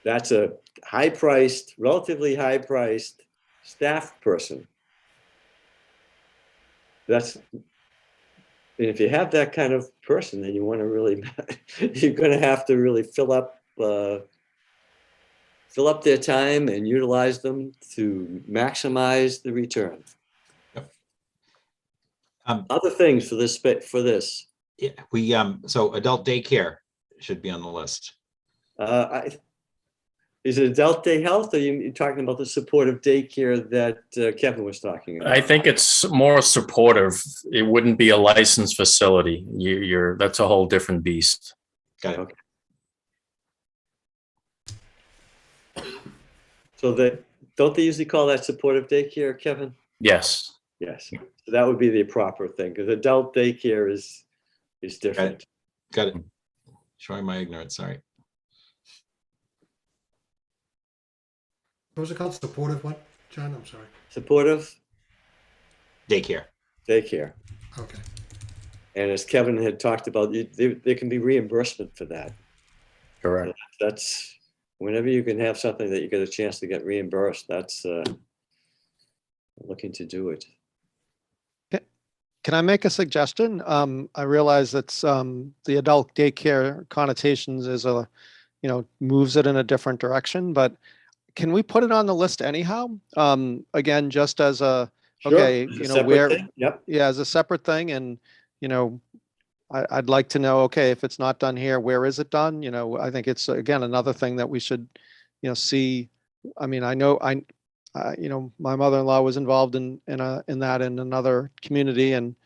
Speaker 1: that's a relatively high priced staff person. And if you have that kind of person, then you want to really, you're going to have to really fill up their time and utilize them to maximize the return.
Speaker 3: Yep.
Speaker 1: Other things for this.
Speaker 3: Yeah, so adult daycare should be on the list.
Speaker 1: Is it adult day health, or are you talking about the supportive daycare that Kevin was talking about?
Speaker 2: I think it's more supportive. It wouldn't be a licensed facility. That's a whole different beast.
Speaker 3: Got it.
Speaker 1: Okay. So don't they usually call that supportive daycare, Kevin?
Speaker 2: Yes.
Speaker 1: Yes. So that would be the proper thing, because adult daycare is different.
Speaker 3: Got it. Showing my ignorance. Sorry.
Speaker 8: What was it called? Supportive what, John? I'm sorry.
Speaker 1: Supportive
Speaker 3: Daycare.
Speaker 1: daycare.
Speaker 8: Okay.
Speaker 1: And as Kevin had talked about, there can be reimbursement for that.
Speaker 2: Correct.
Speaker 1: That's whenever you can have something that you get a chance to get reimbursed, that's looking to do it.
Speaker 7: Can I make a suggestion? I realize that's the adult daycare connotations is moves it in a different direction, but can we put it on the list anyhow? Again, just as a,
Speaker 1: Sure.
Speaker 7: okay,
Speaker 1: It's a separate thing. Yep.
Speaker 7: yeah, as a separate thing. And, I'd like to know, okay, if it's not done here, where is it done? I think it's, again, another thing that we should, see. I mean, I know, my mother-in-law was involved in that in another community, and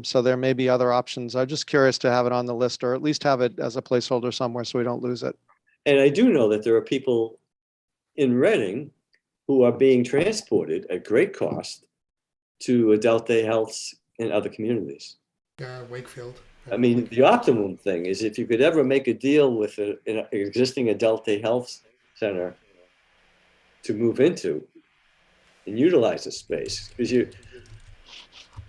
Speaker 7: So there may be other options. I'm just curious to have it on the list, or at least have it as a placeholder somewhere so we don't lose it.
Speaker 1: And I do know that there are people in Reading who are being transported at great cost to adult day healths in other communities.
Speaker 8: Wakefield.
Speaker 1: I mean, the optimum thing is if you could ever make a deal with an existing adult day health center to move into and utilize the space, because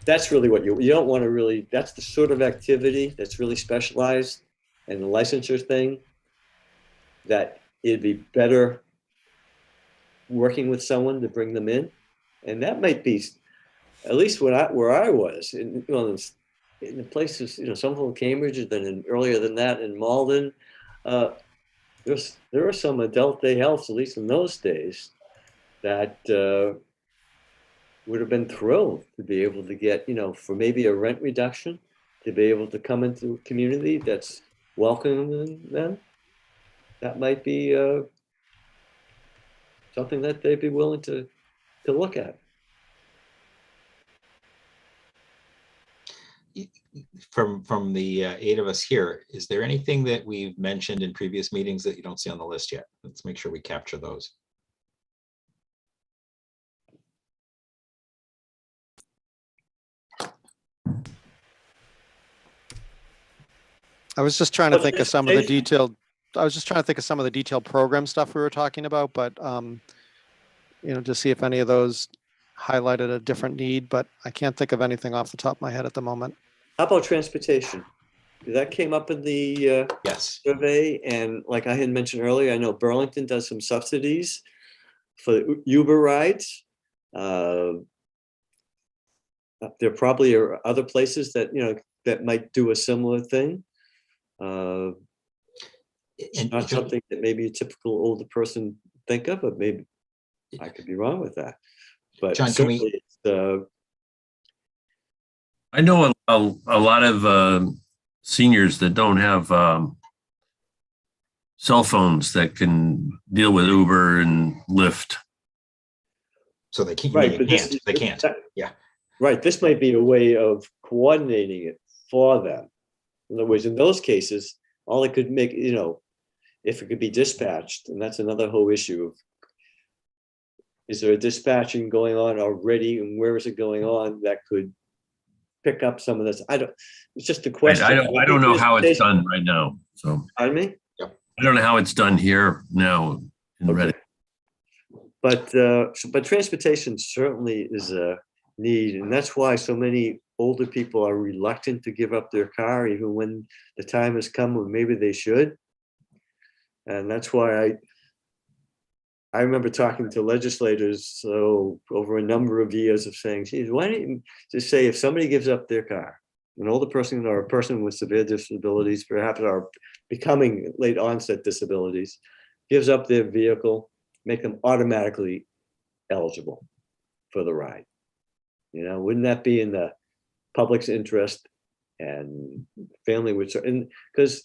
Speaker 1: that's really what you don't want to really, that's the sort of activity that's really specialized and the licensure thing that it'd be better working with someone to bring them in. And that might be, at least where I was, in the places, some of them Cambridge, and then earlier than that in Malden, there are some adult day healths, at least in those days, that would have been thrilled to be able to get, for maybe a rent reduction, to be able to come into a community that's welcoming them. That might be something that they'd be willing to look at.
Speaker 3: From the 8 of us here, is there anything that we've mentioned in previous meetings that you don't see on the list yet? Let's make sure we capture those.
Speaker 7: I was just trying to think of some of the detailed, program stuff we were talking about, but, to see if any of those highlighted a different need, but I can't think of anything off the top of my head at the moment.
Speaker 1: How about transportation? That came up in the
Speaker 3: Yes.
Speaker 1: survey, and like I had mentioned earlier, I know Burlington does some subsidies for Uber rides. There probably are other places that that might do a similar thing. It's not something that maybe a typical older person think of, but maybe I could be wrong with that. But
Speaker 3: John,
Speaker 1: certainly
Speaker 6: I know a lot of seniors that don't have cell phones that can deal with Uber and Lyft.
Speaker 3: So they keep
Speaker 1: right, but
Speaker 3: they can't. Yeah.
Speaker 1: Right. This might be a way of coordinating it for them. In other words, in those cases, all it could make, if it could be dispatched, and that's another whole issue of, is there a dispatching going on already, and where is it going on that could pick up some of this? It's just a question.
Speaker 6: Right. I don't know how it's done right now. So
Speaker 1: Pardon me?
Speaker 6: I don't know how it's done here now in Reading.
Speaker 1: But transportation certainly is a need, and that's why so many older people are reluctant to give up their car, even when the time has come when maybe they should. And that's why I remember talking to legislators over a number of years of saying, geez, why don't you just say if somebody gives up their car, an older person or a person with severe disabilities, perhaps are becoming late onset disabilities, gives up their vehicle, make them automatically eligible for the ride. Wouldn't that be in the public's interest and family would, and because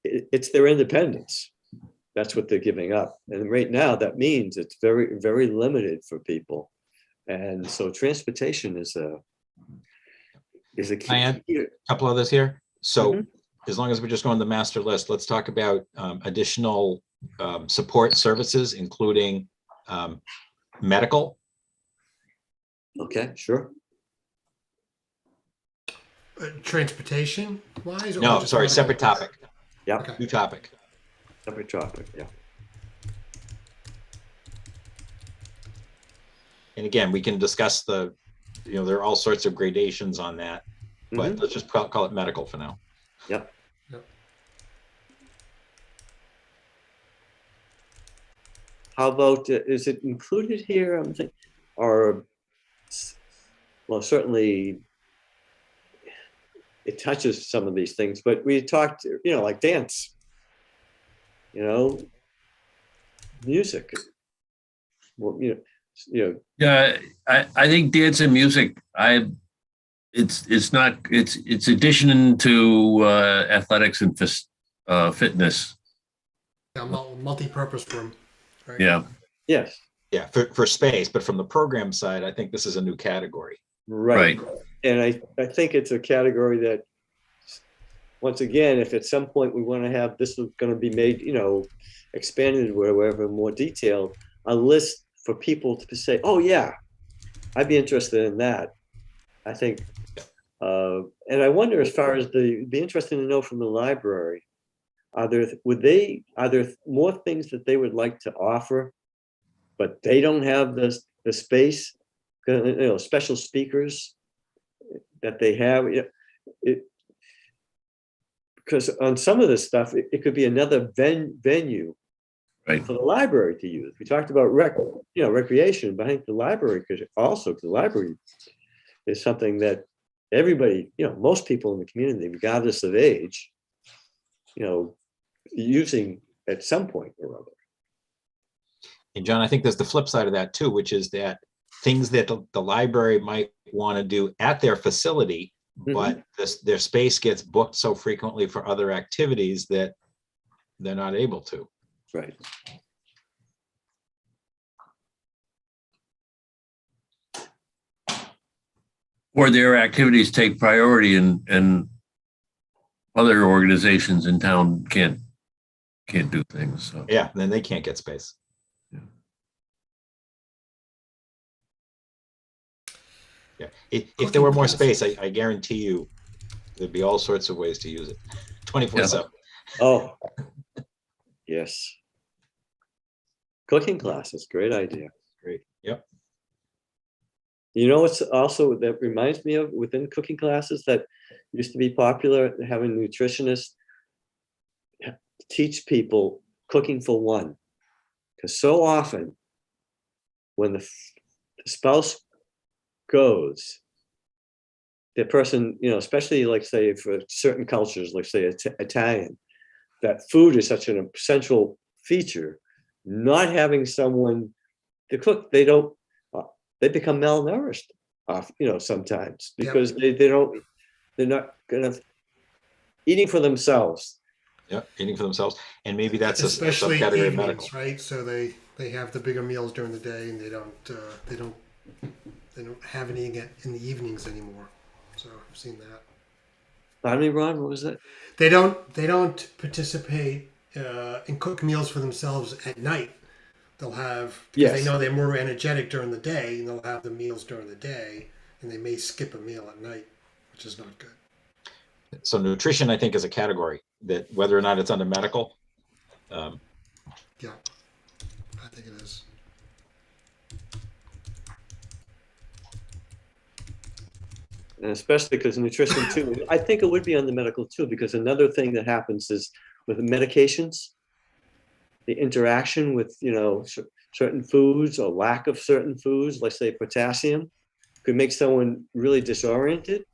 Speaker 1: it's their independence. That's what they're giving up. And right now that means it's very, very limited for people. And so transportation is a key.
Speaker 3: I had a couple others here. So as long as we're just going to the master list, let's talk about additional support services, including medical.
Speaker 1: Okay, sure.
Speaker 8: Transportation wise?
Speaker 3: No, sorry, separate topic.
Speaker 1: Yeah.
Speaker 8: Okay.
Speaker 3: New topic.
Speaker 1: Separate topic, yeah.
Speaker 3: And again, we can discuss there are all sorts of gradations on that, but let's just call it medical for now.
Speaker 1: Yep. How about, is it included here? I'm thinking, well, certainly it touches some of these things, but we talked, like dance, music. Well,
Speaker 6: Yeah, I think dance and music, it's addition to athletics and fitness.
Speaker 8: Yeah, multi-purpose room. Right?
Speaker 6: Yeah.
Speaker 1: Yes.
Speaker 3: Yeah, for space, but from the program side, I think this is a new category.
Speaker 1: Right. And I think it's a category that, once again, if at some point we want to have, this is going to be made, expanded or whatever, more detailed, a list for people to say, oh yeah, I'd be interested in that. I think, and I wonder, as far as be interesting to know from the library, are there more things that they would like to offer, but they don't have the space, special speakers that they have, because on some of this stuff, it could be another venue
Speaker 6: Right.
Speaker 1: for the library to use. We talked about recreation, but I think the library could also, because the library is something that everybody, most people in the community, regardless of age, using at some point or other.
Speaker 3: And John, I think there's the flip side of that too, which is that things that the library might want to do at their facility, but their space gets booked so frequently for other activities that they're not able to.
Speaker 1: Right.
Speaker 6: Or their activities take priority and other organizations in town can't do things. So
Speaker 3: Yeah, then they can't get space. Yeah, if there were more space, I guarantee you there'd be all sorts of ways to use it 24/7.
Speaker 1: Oh, yes. Cooking classes, great idea.
Speaker 3: Great. Yep.
Speaker 1: What's also that reminds me of within cooking classes that used to be popular, having nutritionists teach people cooking for one. Because so often when the spouse goes, the person, especially like say for certain cultures, like say Italian, that food is such an essential feature. Not having someone to cook, they become malnourished, sometimes because they're not gonna eating for themselves.
Speaker 3: Yeah, eating for themselves, and maybe that's
Speaker 8: especially
Speaker 3: a subcategory of
Speaker 8: evenings,
Speaker 3: medical.
Speaker 8: right? So they have the bigger meals during the day, and they don't have any in the evenings anymore. So I've seen that.
Speaker 1: Pardon me, Ron, what was that?
Speaker 8: They don't participate in cook meals for themselves at night. They'll have, because they know they're more energetic during the day, and they'll have the meals during the day, and they may skip a meal at night, which is not good.
Speaker 3: So nutrition, I think, is a category that, whether or not it's under medical.
Speaker 8: Yeah, I think it is.
Speaker 1: And especially because nutrition too, I think it would be on the medical too, because another thing that happens is with the medications, the interaction with, certain foods or lack of certain foods, let's say potassium, could make someone really disoriented.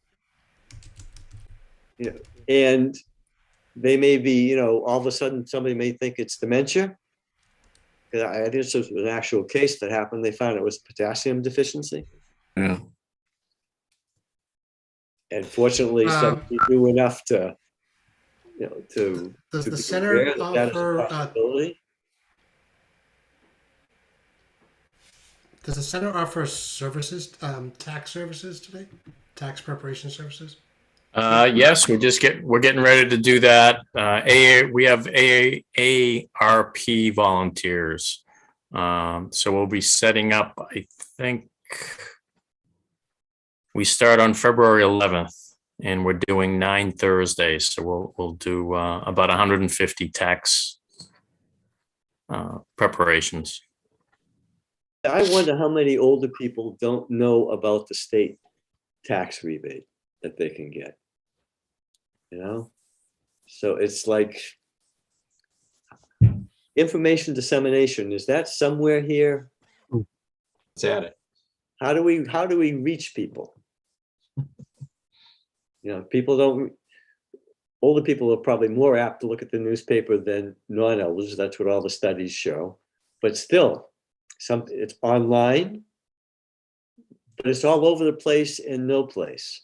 Speaker 1: And they may be, all of a sudden somebody may think it's dementia. I think this was an actual case that happened. They found it was potassium deficiency.
Speaker 6: yeah.
Speaker 1: And fortunately, somebody knew enough to, to
Speaker 8: Does the
Speaker 1: be
Speaker 8: center
Speaker 1: aware that that is a
Speaker 8: offer
Speaker 1: possibility.
Speaker 8: does the center offer services, tax services today? Tax preparation services?
Speaker 2: Yes, we're getting ready to do that. We have AARP volunteers. So we'll be setting up, I think we start on February 11th and we're doing 9 Thursdays. So we'll do about 150 tax preparations.
Speaker 1: I wonder how many older people don't know about the state tax rebate that they can get. So it's like information dissemination. Is that somewhere here?
Speaker 3: It's at it.
Speaker 1: How do we reach people? Older people are probably more apt to look at the newspaper than non-elders. That's what all the studies show. But still, it's online, but it's all over the place and no place.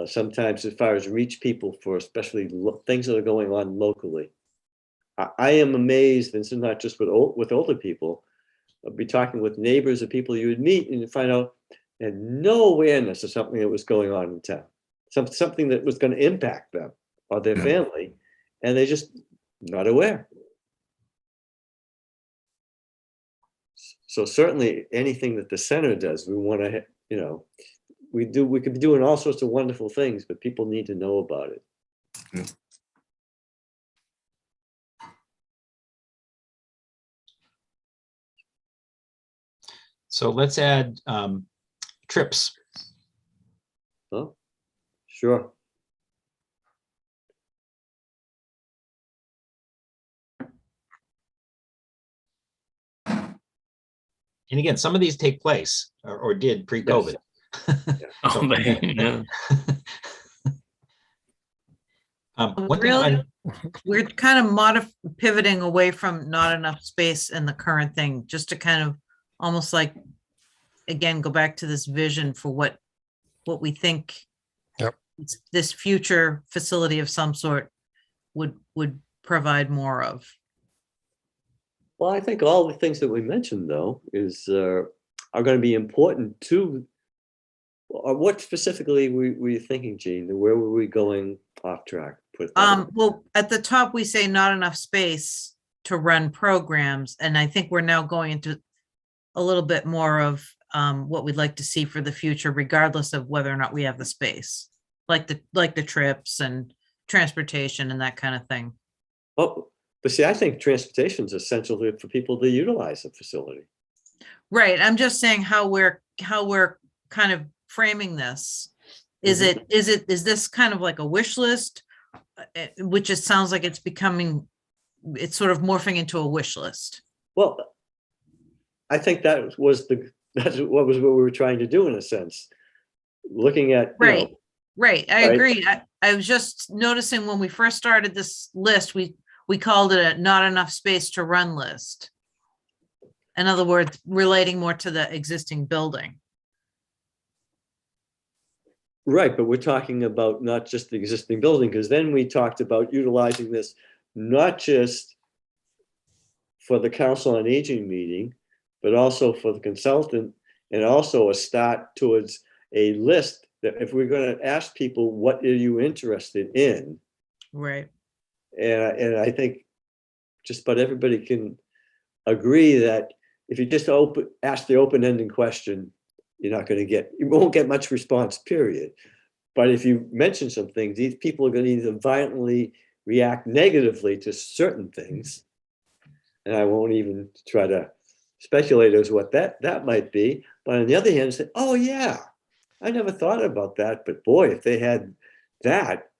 Speaker 1: Sometimes as far as reach people for especially things that are going on locally. I am amazed, and this is not just with older people. I'll be talking with neighbors or people you would meet and you find out and no awareness of something that was going on in town, something that was going to impact them or their
Speaker 6: Yeah.
Speaker 1: family, and they're just not aware. So certainly anything that the center does, we want to, you know, we could be doing all sorts of wonderful things, but people need to know about it.
Speaker 6: Yeah.
Speaker 3: So let's add trips.
Speaker 1: Oh, sure.
Speaker 3: And again, some of these take place or did pre-COVID.
Speaker 2: Oh, yeah.
Speaker 3: One thing
Speaker 5: Really? We're kind of pivoting away from not enough space in the current thing, just to kind of almost like, again, go back to this vision for what we think
Speaker 8: Yep.
Speaker 5: this future facility of some sort would provide more of.
Speaker 1: Well, I think all the things that we mentioned, though, are going to be important to. What specifically were you thinking, Gene? Where were we going off track? Put it that way.
Speaker 5: Well, at the top, we say not enough space to run programs, and I think we're now going into a little bit more of what we'd like to see for the future, regardless of whether or not we have the space, like the trips and transportation and that kind of thing.
Speaker 1: Oh, but see, I think transportation is essential for people to utilize the facility.
Speaker 5: Right. I'm just saying how we're kind of framing this. Is this kind of like a wish list, which it sounds like it's sort of morphing into a wish list.
Speaker 1: Well, I think that's what we were trying to do in a sense. Looking at, you know,
Speaker 5: Right. I
Speaker 1: right?
Speaker 5: agree. I was just noticing when we first started this list, we called it a not enough space to run list. In other words, relating more to the existing building.
Speaker 1: Right, but we're talking about not just the existing building, because then we talked about utilizing this not just for the Council on Aging meeting, but also for the consultant, and also a start towards a list that if we're going to ask people, what are you interested in?
Speaker 5: Right.
Speaker 1: And I think just about everybody can agree that if you just ask the open-ended question, you won't get much response, period. But if you mention some things, these people are going to either violently react negatively to certain things, and I won't even try to speculate as what that might be. But on the other hand, say, oh yeah, I never thought about that, but boy, if they had that,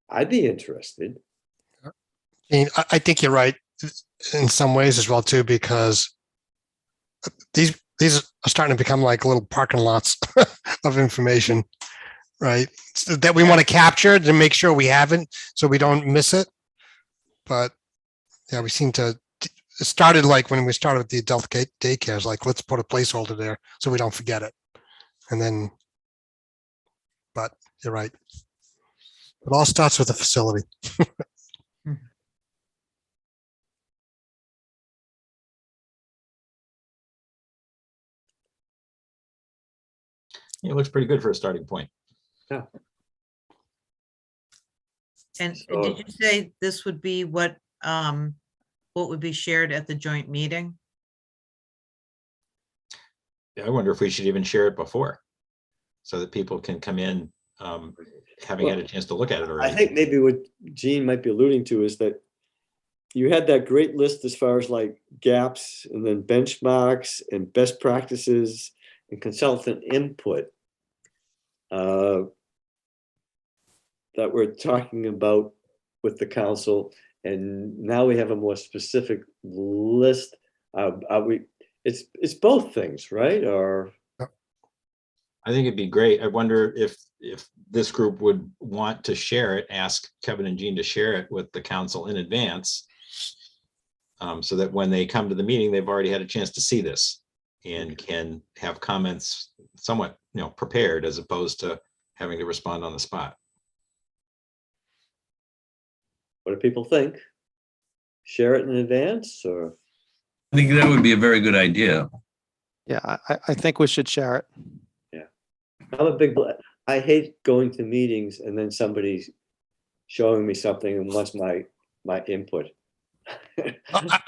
Speaker 1: I'd be interested.
Speaker 8: I think you're right in some ways as well too, because these are starting to become like little parking lots of information, right? So that we want to capture to make sure we haven't, so we don't miss it. But yeah, we seem to. It started like when we started with the adult daycares, like let's put a placeholder there so we don't forget it, and then. But you're right. It all starts with the facility.
Speaker 3: It looks pretty good for a starting point.
Speaker 1: Yeah.
Speaker 5: And
Speaker 1: So-
Speaker 5: did you say this would be what would be shared at the joint meeting?
Speaker 3: I wonder if we should even share it before so that people can come in having had a chance to look at it
Speaker 1: I
Speaker 3: already.
Speaker 1: think maybe what Gene might be alluding to is that you had that great list as far as like gaps and then benchmarks and best practices and consultant input that we're talking about with the council. And now we have a more specific list. It's both things, right? Or
Speaker 3: I think it'd be great. I wonder if this group would want to share it, ask Kevin and Jean to share it with the council in advance. So that when they come to the meeting, they've already had a chance to see this and can have comments somewhat, prepared as opposed to having to respond on the spot.
Speaker 1: what do people think? Share it in advance, or
Speaker 6: I think that would be a very good idea.
Speaker 7: Yeah, I think we should share it.
Speaker 1: I'm a big, I hate going to meetings and then somebody's showing me something and wants my input.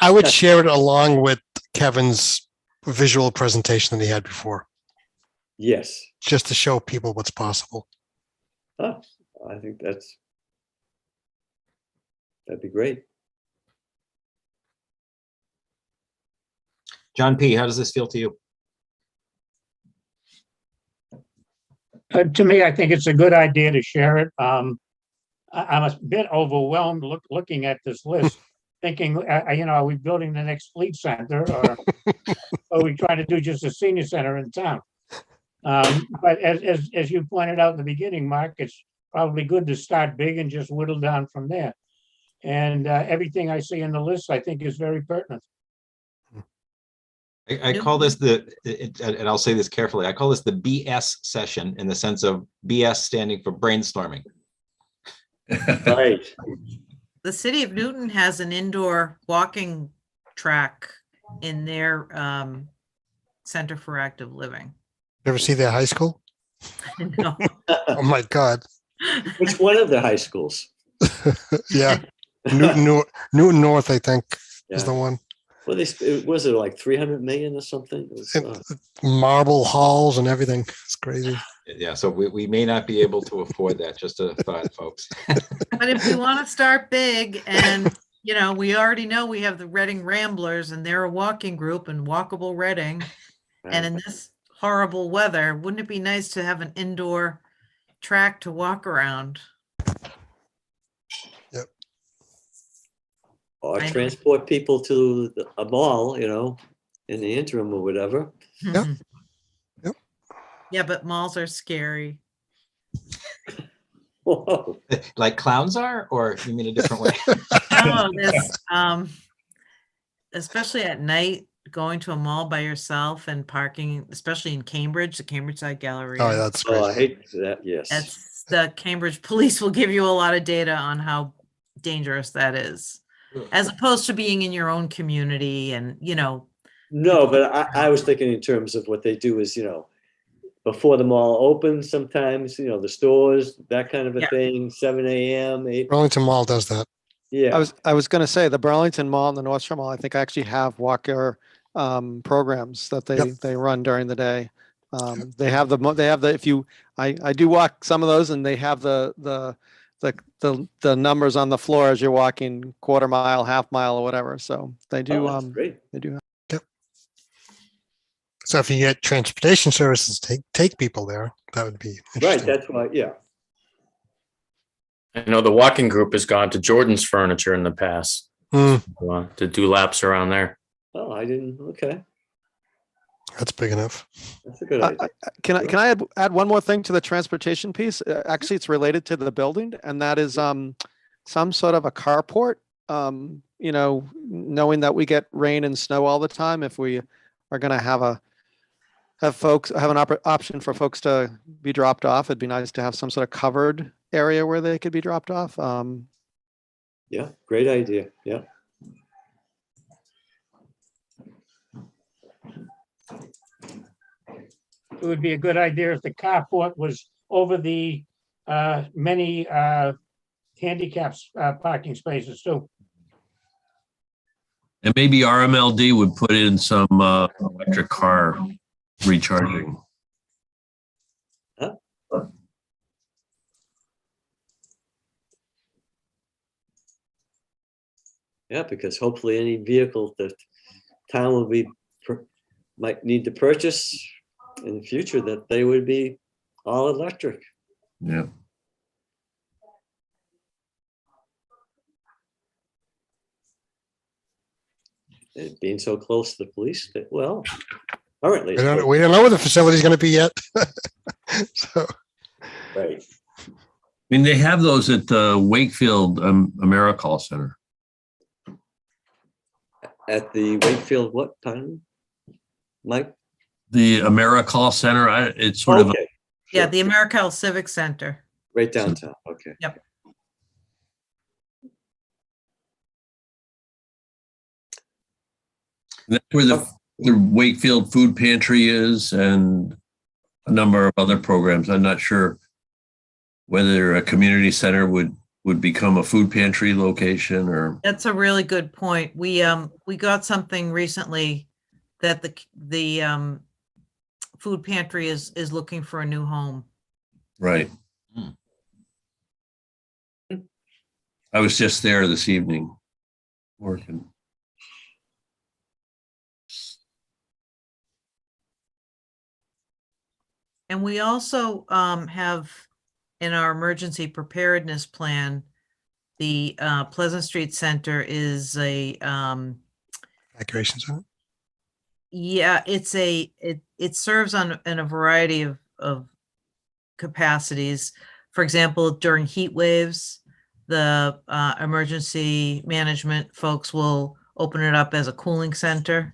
Speaker 8: I would share it along with Kevin's visual presentation that he had before,
Speaker 1: Yes.
Speaker 8: just to show people what's possible.
Speaker 1: Oh, I think that'd be great.
Speaker 3: John P., how does this feel to you?
Speaker 4: To me, I think it's a good idea to share it. I'm a bit overwhelmed looking at this list, thinking, are we building the next fleet center, or are we trying to do just a senior center in town? But as you pointed out in the beginning, Mark, it's probably good to start big and just whittle down from there. And everything I see in the list, I think, is very pertinent.
Speaker 3: I call this and I'll say this carefully, I call this the BS session, in the sense of BS standing for brainstorming.
Speaker 1: Right.
Speaker 5: The city of Newton has an indoor walking track in their Center for Active Living.
Speaker 8: You ever see their high school?
Speaker 5: No.
Speaker 8: Oh my God.
Speaker 1: Which one of the high schools?
Speaker 8: Yeah. Newton North, I think, is the one.
Speaker 1: Well, was it like 300 million or something? It was,
Speaker 8: And marble halls and everything. It's crazy.
Speaker 3: Yeah, so we may not be able to afford that, just a thought, folks.
Speaker 5: But if we want to start big, and we already know we have the Reading Ramblers, and they're a walking group, and Walkable Reading. And in this horrible weather, wouldn't it be nice to have an indoor track to walk around?
Speaker 8: Yep.
Speaker 1: or
Speaker 5: I know.
Speaker 1: transport people to a mall, in the interim or whatever.
Speaker 8: Yep. Yep.
Speaker 5: Yeah, but malls are scary.
Speaker 1: Whoa.
Speaker 3: Like clowns are, or you mean a different way?
Speaker 5: No, especially at night, going to a mall by yourself and parking, especially in Cambridge, the Cambridge Side Gallery.
Speaker 8: Oh, that's
Speaker 1: Oh, I
Speaker 8: great.
Speaker 1: hate that. Yes.
Speaker 5: That's the Cambridge police will give you a lot of data on how dangerous that is, as opposed to being in your own community and,
Speaker 1: No, but I was thinking in terms of what they do is, before the mall opens sometimes, the stores, that kind of a
Speaker 5: Yeah.
Speaker 1: thing, 7 a.m., 8.
Speaker 8: Burlington Mall does that.
Speaker 1: Yeah.
Speaker 7: I was going to say the Burlington Mall and the North Shore Mall, I think actually have walker programs that they run during the day. They have I do walk some of those, and they have the numbers on the floor as you're walking, quarter mile, half mile, or whatever. So they do.
Speaker 1: Oh, that's great.
Speaker 7: They do.
Speaker 8: So if you get transportation services, take people there, that would be
Speaker 1: Right.
Speaker 8: interesting.
Speaker 1: That's why. Yeah.
Speaker 2: I know the walking group has gone to Jordan's Furniture in the past to do laps around there.
Speaker 1: Oh, I didn't. Okay.
Speaker 8: That's big enough.
Speaker 1: That's a good idea.
Speaker 7: Can I add one more thing to the transportation piece? Actually, it's related to the building, and that is some sort of a carport. Knowing that we get rain and snow all the time, if we are going to have an option for folks to be dropped off, it'd be nice to have some sort of covered area where they could be dropped off.
Speaker 1: Yeah. Great idea. Yeah.
Speaker 4: It would be a good idea if the carport was over the many handicaps parking spaces too.
Speaker 6: And maybe RMLD would put in some electric car recharging.
Speaker 1: Huh? Yeah, because hopefully any vehicle that town will might need to purchase in the future, that they would be all electric.
Speaker 6: Yeah.
Speaker 1: And being so close to the police, currently.
Speaker 8: We don't know where the facility is going to be yet. So
Speaker 1: Right.
Speaker 6: I mean, they have those at the Wakefield AmeriCall Center.
Speaker 1: At the Wakefield, what time? Mike?
Speaker 6: The AmeriCall Center, it's sort of,
Speaker 1: Okay.
Speaker 5: Yeah,
Speaker 1: Sure.
Speaker 5: the AmeriCal Civic Center.
Speaker 1: Right downtown. Okay.
Speaker 5: Yep.
Speaker 6: that's where the Wakefield Food Pantry is and a number of other programs. I'm not sure whether a community center would become a food pantry location or.
Speaker 5: That's a really good point. We got something recently that the food pantry is looking for a new home.
Speaker 6: Right. I was just there this evening working.
Speaker 5: And we also have in our emergency preparedness plan, the Pleasant Street Center is a
Speaker 8: Evacuation center.
Speaker 5: yeah, it serves in a variety of capacities. For example, during heat waves, the emergency management folks will open it up as a cooling center.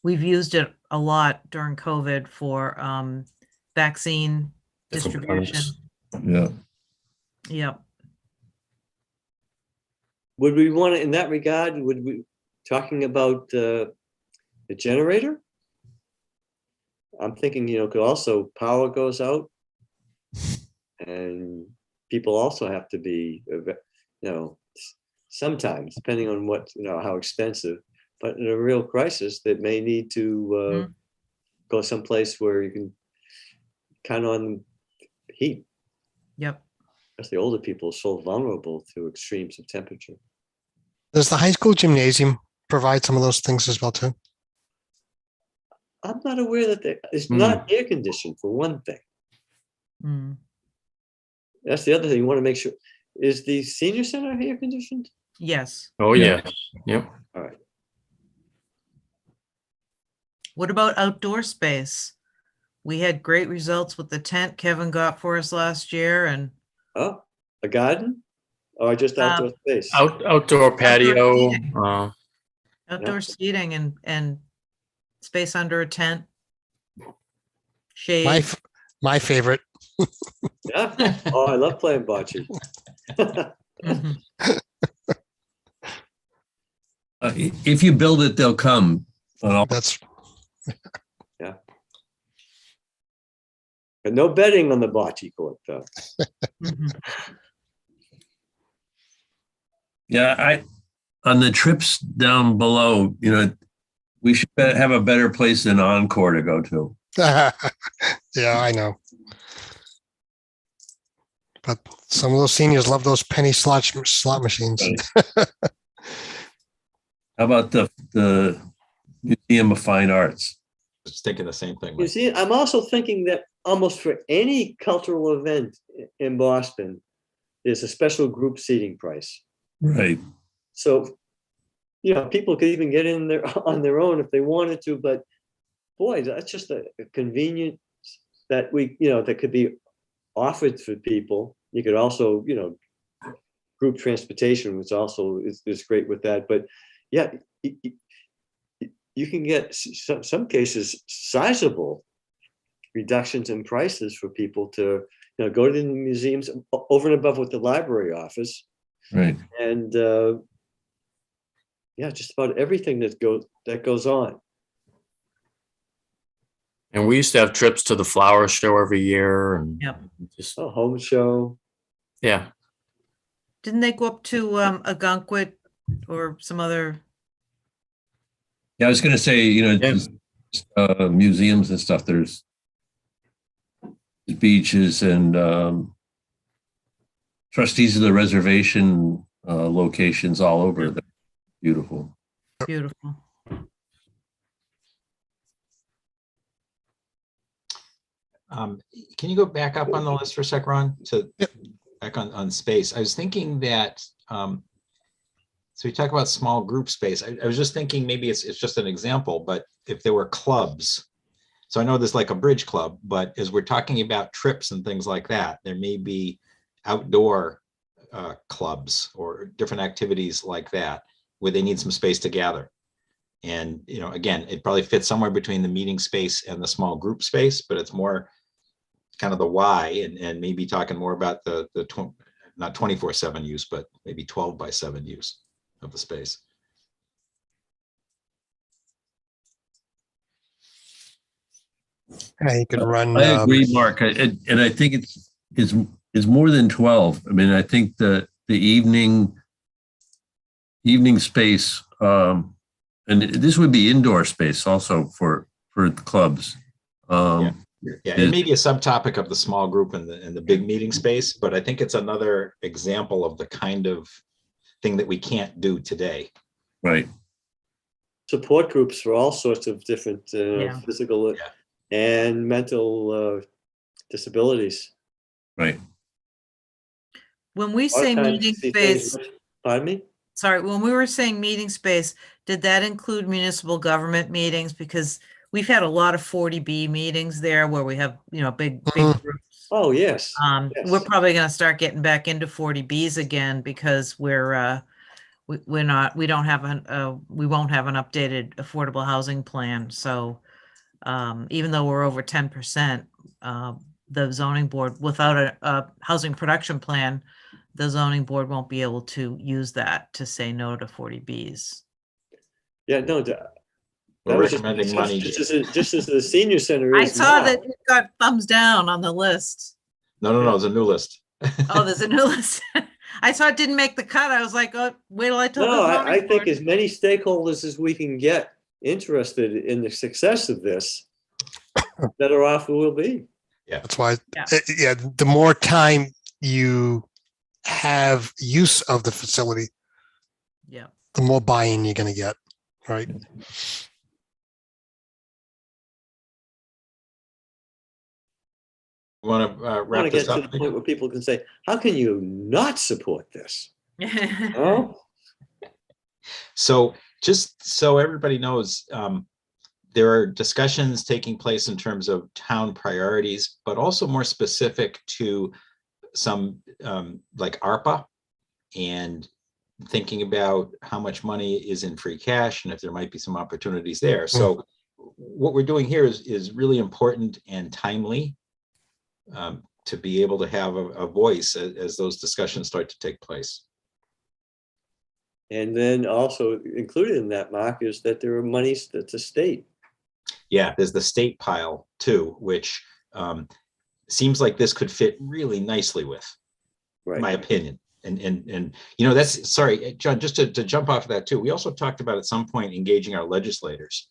Speaker 5: We've used it a lot during COVID for vaccine distribution.
Speaker 6: Yeah.
Speaker 5: Yep.
Speaker 1: Would we want to, in that regard, would we, talking about the generator? I'm thinking, could also power goes out and people also have to be, sometimes depending on what, how expensive, but in a real crisis that may need to go someplace where you can count on heat.
Speaker 5: Yep.
Speaker 1: Because the older people are so vulnerable to extremes of temperature.
Speaker 8: Does the high school gymnasium provide some of those things as well too?
Speaker 1: I'm not aware that it's not air conditioned for one thing.
Speaker 5: Mm.
Speaker 1: That's the other thing. You want to make sure. Is the senior center air conditioned?
Speaker 5: Yes.
Speaker 2: Oh, yeah. Yep.
Speaker 1: All right.
Speaker 5: What about outdoor space? We had great results with the tent Kevin got for us last year, and
Speaker 1: Oh, a garden or just outdoor space?
Speaker 2: Outdoor patio.
Speaker 5: outdoor seating and space under a tent. Shade.
Speaker 8: My favorite.
Speaker 1: Yeah. Oh, I love playing bocce.
Speaker 5: Mhm.
Speaker 6: If you build it, they'll come.
Speaker 8: That's
Speaker 1: Yeah. But no betting on the bocce court, though.
Speaker 5: Mhm.
Speaker 6: Yeah, on the trips down below, we should have a better place than Encore to go to.
Speaker 8: yeah, I know. But some of those seniors love those penny slot machines.
Speaker 6: Right. How about the Museum of Fine Arts?
Speaker 3: Just thinking the same thing.
Speaker 1: You see, I'm also thinking that almost for any cultural event in Boston, there's a special group seating price.
Speaker 6: Right.
Speaker 1: So, people could even get in there on their own if they wanted to, but boy, that's just a convenience that that could be offered for people. You could also, group transportation, which also is great with that. But yeah, you can get some cases sizable reductions in prices for people to, go to the museums over and above what the library offers.
Speaker 6: Right.
Speaker 1: And just about everything that goes on.
Speaker 2: And we used to have trips to the flower show every year, and
Speaker 5: Yep.
Speaker 2: just
Speaker 1: A home show.
Speaker 2: yeah.
Speaker 5: Didn't they go up to Algonquin or some other?
Speaker 6: Yeah, I was going to say, museums and stuff. There's beaches and trustees of the reservation locations all over. They're beautiful.
Speaker 5: Beautiful.
Speaker 3: Can you go back up on the list for a sec, Ron? So back on space. I was thinking that, so we talk about small group space. I was just thinking maybe it's just an example, but if there were clubs, so I know there's like a bridge club, but as we're talking about trips and things like that, there may be outdoor clubs or different activities like that where they need some space to gather. And, again, it probably fits somewhere between the meeting space and the small group space, but it's more kind of the why, and maybe talking more about the not 24/7 use, but maybe 12/7 use. the space.
Speaker 8: Yeah, you could run.
Speaker 6: I agree, Mark. And I think it's more than 12. I mean, I think the evening space, and this would be indoor space also for the clubs.
Speaker 3: Yeah, it may be a subtopic of the small group and the big meeting space, but I think it's another example of the kind of thing that we can't do today.
Speaker 6: Right.
Speaker 1: Support groups for all sorts of different
Speaker 5: Yeah.
Speaker 1: physical and mental disabilities.
Speaker 6: Right.
Speaker 5: When we
Speaker 1: A lot of
Speaker 5: say
Speaker 1: times
Speaker 5: meeting
Speaker 1: you see things-
Speaker 5: space,
Speaker 1: Pardon me?
Speaker 5: sorry, when we were saying meeting space, did that include municipal government meetings? Because we've had a lot of 40B meetings there where we have, big groups.
Speaker 1: Oh, yes.
Speaker 5: We're probably going to start getting back into 40Bs again because we won't have we won't have an updated affordable housing plan. So even though we're over 10%, the zoning board, without a housing production plan, the zoning board won't be able to use that to say no to 40Bs.
Speaker 1: Yeah, no,
Speaker 3: We're recommending money.
Speaker 1: just as the senior center
Speaker 5: I
Speaker 1: is
Speaker 5: saw
Speaker 1: now.
Speaker 5: that it got thumbs down on the list.
Speaker 3: No, it's a new list.
Speaker 5: Oh, there's a new list. I saw it didn't make the cut. I was like, oh, wait till I tell
Speaker 1: No,
Speaker 5: the
Speaker 1: I
Speaker 5: zoning
Speaker 1: think
Speaker 5: board.
Speaker 1: as many stakeholders as we can get interested in the success of this, the better off we will be.
Speaker 8: That's why,
Speaker 5: Yeah.
Speaker 8: the more time you have use of the facility,
Speaker 5: Yeah.
Speaker 8: the more buy-in you're going to get, right?
Speaker 3: Want to
Speaker 1: I want
Speaker 3: wrap
Speaker 1: to
Speaker 3: this
Speaker 1: get to
Speaker 3: up?
Speaker 1: the point where people can say, how can you not support this? Oh,
Speaker 3: So just so everybody knows, there are discussions taking place in terms of town priorities, but also more specific to some like ARPA and thinking about how much money is in free cash and if there might be some opportunities there. So what we're doing here is really important and timely to be able to have a voice as those discussions start to take place.
Speaker 1: and then also included in that, Mark, is that there are monies that's a state.
Speaker 3: Yeah, there's the state pile too, which seems like this could fit really nicely with,
Speaker 1: Right.
Speaker 3: my opinion. And that's, sorry, John, just to jump off of that too, we also talked about at some point engaging our legislators.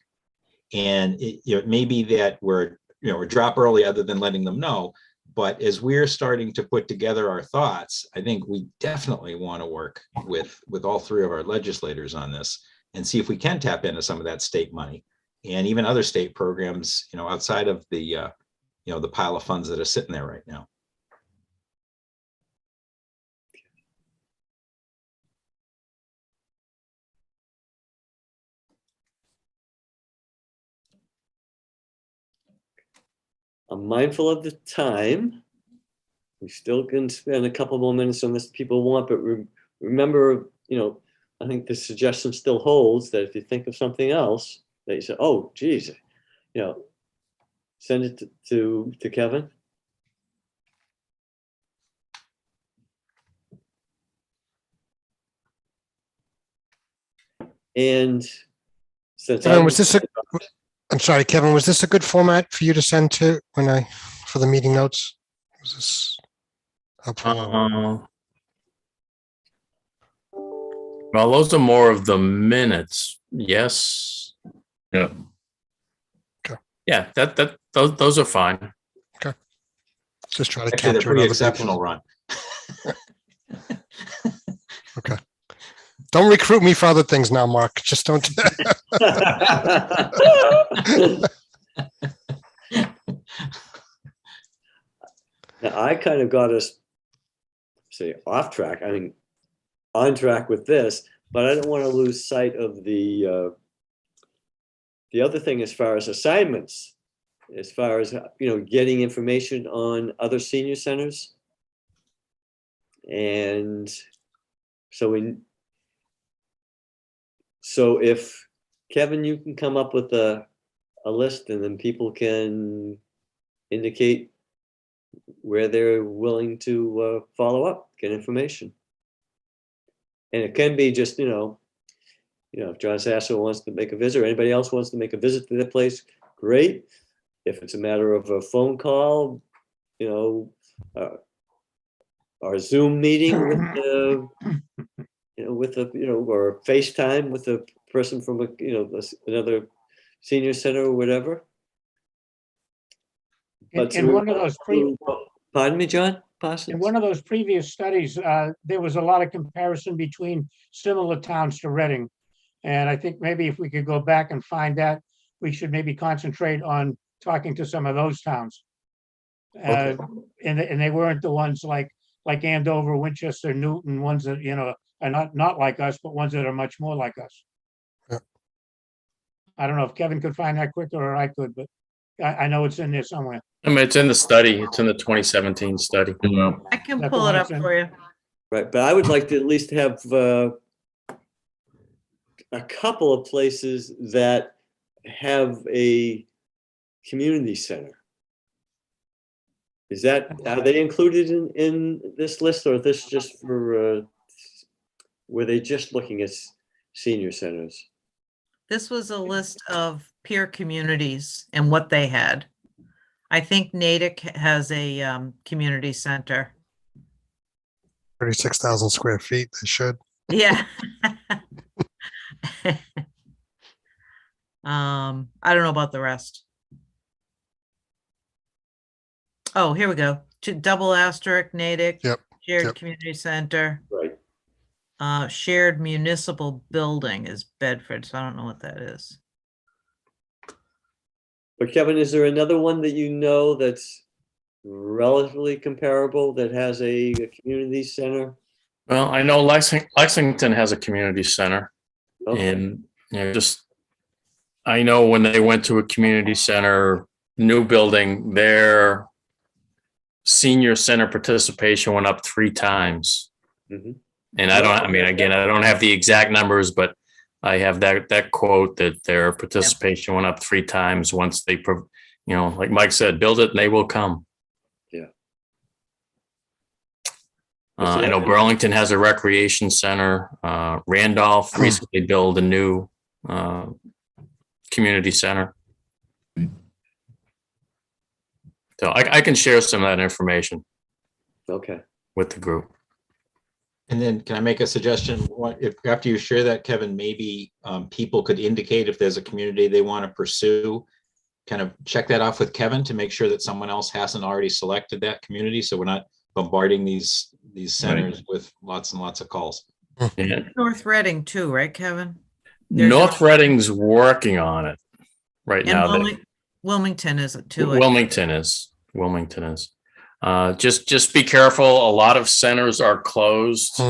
Speaker 3: And it may be that we're drop early other than letting them know. But as we're starting to put together our thoughts, I think we definitely want to work with all three of our legislators on this and see if we can tap into some of that state money and even other state programs, outside of the pile of funds that are sitting there right now.
Speaker 1: I'm mindful of the time. We still can spend a couple more minutes on this if people want, but remember, I think the suggestion still holds that if you think of something else, that you say, oh, geez, send it to Kevin. And since
Speaker 8: Kevin, I'm sorry, Kevin, was this a good format for you to send to for the meeting notes? Was this helpful?
Speaker 2: Well, those are more of the minutes. Yes.
Speaker 6: Yeah.
Speaker 8: Okay.
Speaker 2: Yeah, those are fine.
Speaker 8: Just try to
Speaker 3: Actually, they're
Speaker 8: capture
Speaker 3: pretty
Speaker 8: other
Speaker 3: exceptional,
Speaker 8: people's-
Speaker 3: Ron.
Speaker 8: Okay. Don't recruit me for other things now, Mark. Just don't.
Speaker 1: Now, I kind of got us, off track. I mean, on track with this, but I don't want to lose sight of the other thing as far as assignments, as far as getting information on other senior centers, and so if Kevin, you can come up with a list, and then people can indicate where they're willing to follow up, get information. And it can be just, if John Sasso wants to make a visit, or anybody else wants to make a visit to the place, great. If it's a matter of a phone call, or Zoom meeting or FaceTime with a person from another senior center or whatever.
Speaker 4: In one of those
Speaker 1: Pardon me, John?
Speaker 4: in
Speaker 1: Parsons?
Speaker 4: one of those previous studies, there was a lot of comparison between similar towns to Reading. And I think maybe if we could go back and find that, we should maybe concentrate on talking to some of those towns.
Speaker 1: Okay.
Speaker 4: And they weren't the ones like Andover, Winchester, Newton, ones that, are not like us, but ones that are much more like us.
Speaker 8: Yeah.
Speaker 4: I don't know if Kevin could find that quicker or I could, but I know it's in there somewhere.
Speaker 2: I mean, it's in the study. It's in the 2017 study.
Speaker 5: I can
Speaker 4: That's the
Speaker 5: pull
Speaker 4: one
Speaker 5: it
Speaker 4: it's
Speaker 5: up
Speaker 4: in.
Speaker 5: for you.
Speaker 1: Right, but I would like to at least have a couple of places that have a community center. Are they included in this list, or is this just for, were they just looking at senior centers?
Speaker 5: This was a list of peer communities and what they had. I think Natick has a community center.
Speaker 8: 36,000 square feet. They should.
Speaker 5: Yeah. I don't know about the rest. Oh, here we go. Double asterisk Natick.
Speaker 8: Yep,
Speaker 5: Shared
Speaker 8: yep.
Speaker 5: community center.
Speaker 1: Right.
Speaker 5: Shared municipal building is Bedford, so I don't know what that is.
Speaker 1: But Kevin, is there another one that that's relatively comparable that has a community center?
Speaker 2: Well, I know Lexington has a community center,
Speaker 1: Okay.
Speaker 2: and I know when they went to a community center, new building, their senior center participation went up 3 times.
Speaker 1: Mhm.
Speaker 2: And I don't have the exact numbers, but I have that quote that their participation went up 3 times once they, like Mike said, build it and they will come.
Speaker 1: Yeah.
Speaker 2: I know Burlington has a recreation center. Randolph recently built a new community center. So I can share some of that information
Speaker 1: Okay.
Speaker 2: with the group.
Speaker 3: And then can I make a suggestion? If after you share that, Kevin, maybe people could indicate if there's a community they want to pursue, kind of check that off with Kevin to make sure that someone else hasn't already selected that community. So we're not bombarding these centers with lots and lots of calls.
Speaker 2: Yeah.
Speaker 5: North Reading too, right, Kevin?
Speaker 2: North Reading's working on it right
Speaker 5: And
Speaker 2: now.
Speaker 5: Wilmington is too.
Speaker 2: Wilmington is. Just be careful. A lot of centers are closed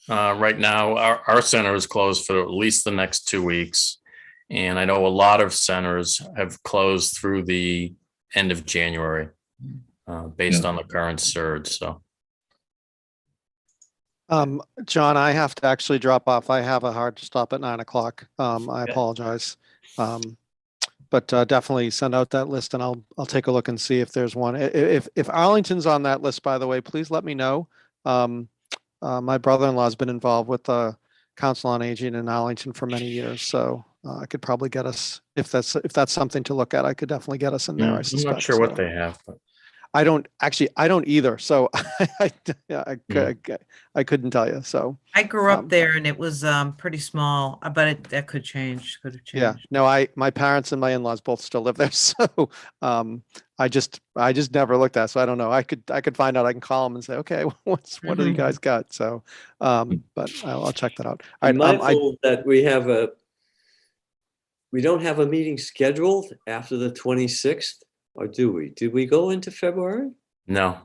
Speaker 2: right now. Our center is closed for at least the next 2 weeks, and I know a lot of centers have closed through the end of January, based on the current surge. So,
Speaker 7: John, I have to actually drop off. I have a hard stop at 9 o'clock. I apologize. But definitely send out that list and I'll take a look and see if there's one. If Arlington's on that list, by the way, please let me know. My brother-in-law has been involved with the Council on Aging in Arlington for many years, so I could probably get us, if that's something to look at, I could definitely get us in there. I
Speaker 2: I'm
Speaker 7: suspect.
Speaker 2: not sure what they have, but
Speaker 7: I don't either. So I couldn't tell you. So
Speaker 5: I grew up there and it was pretty small, but that could change. Could have changed.
Speaker 7: yeah, no, my parents and my in-laws both still live there. So I just never looked at it, so I don't know. I could find out. I can call them and say, okay, what do you guys got? So but I'll check that out. All
Speaker 1: Be
Speaker 7: right.
Speaker 1: mindful that we don't have a meeting scheduled after the 26th, or do we? Did we go into February?
Speaker 2: no.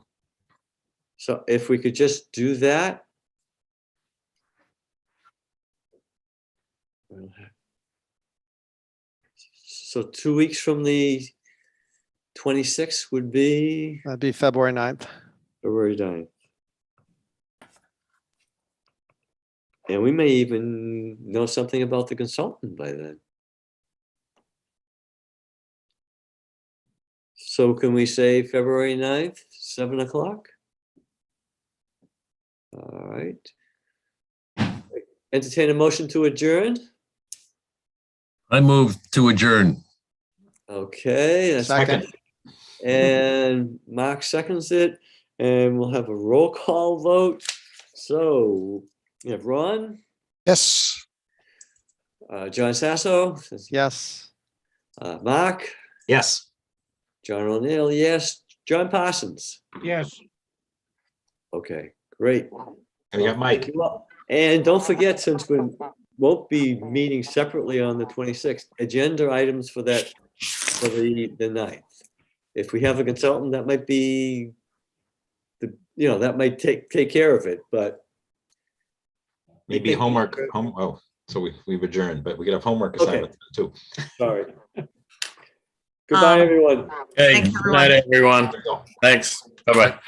Speaker 1: So if we could just do that. So 2 weeks from the 26th would be
Speaker 7: That'd be February 9th.
Speaker 1: February 9th. And we may even know something about the consultant by then. So can we say February 9th, 7 o'clock? All right. entertain a motion to adjourn.
Speaker 6: I move to adjourn.
Speaker 1: Okay, that's
Speaker 7: Second.
Speaker 1: and Mark seconds it, and we'll have a roll call vote. So you have Ron,
Speaker 7: Yes.
Speaker 1: John Sasso,
Speaker 7: Yes.
Speaker 1: Mark,
Speaker 3: Yes.
Speaker 1: John O'Neill, yes, John Parsons.
Speaker 4: Yes.
Speaker 1: Okay, great.
Speaker 3: And we got Mike.
Speaker 1: Well, and don't forget, since we won't be meeting separately on the 26th, agenda items for that, for the 9th. If we have a consultant, that might be that might take care of it, but
Speaker 3: Maybe homework. Oh, so we've adjourned, but we could have homework assignments too.
Speaker 1: sorry. Goodbye, everyone.
Speaker 2: Hey,
Speaker 5: Thanks,
Speaker 2: good night, everyone.
Speaker 3: There you go.
Speaker 2: Thanks. Bye-bye.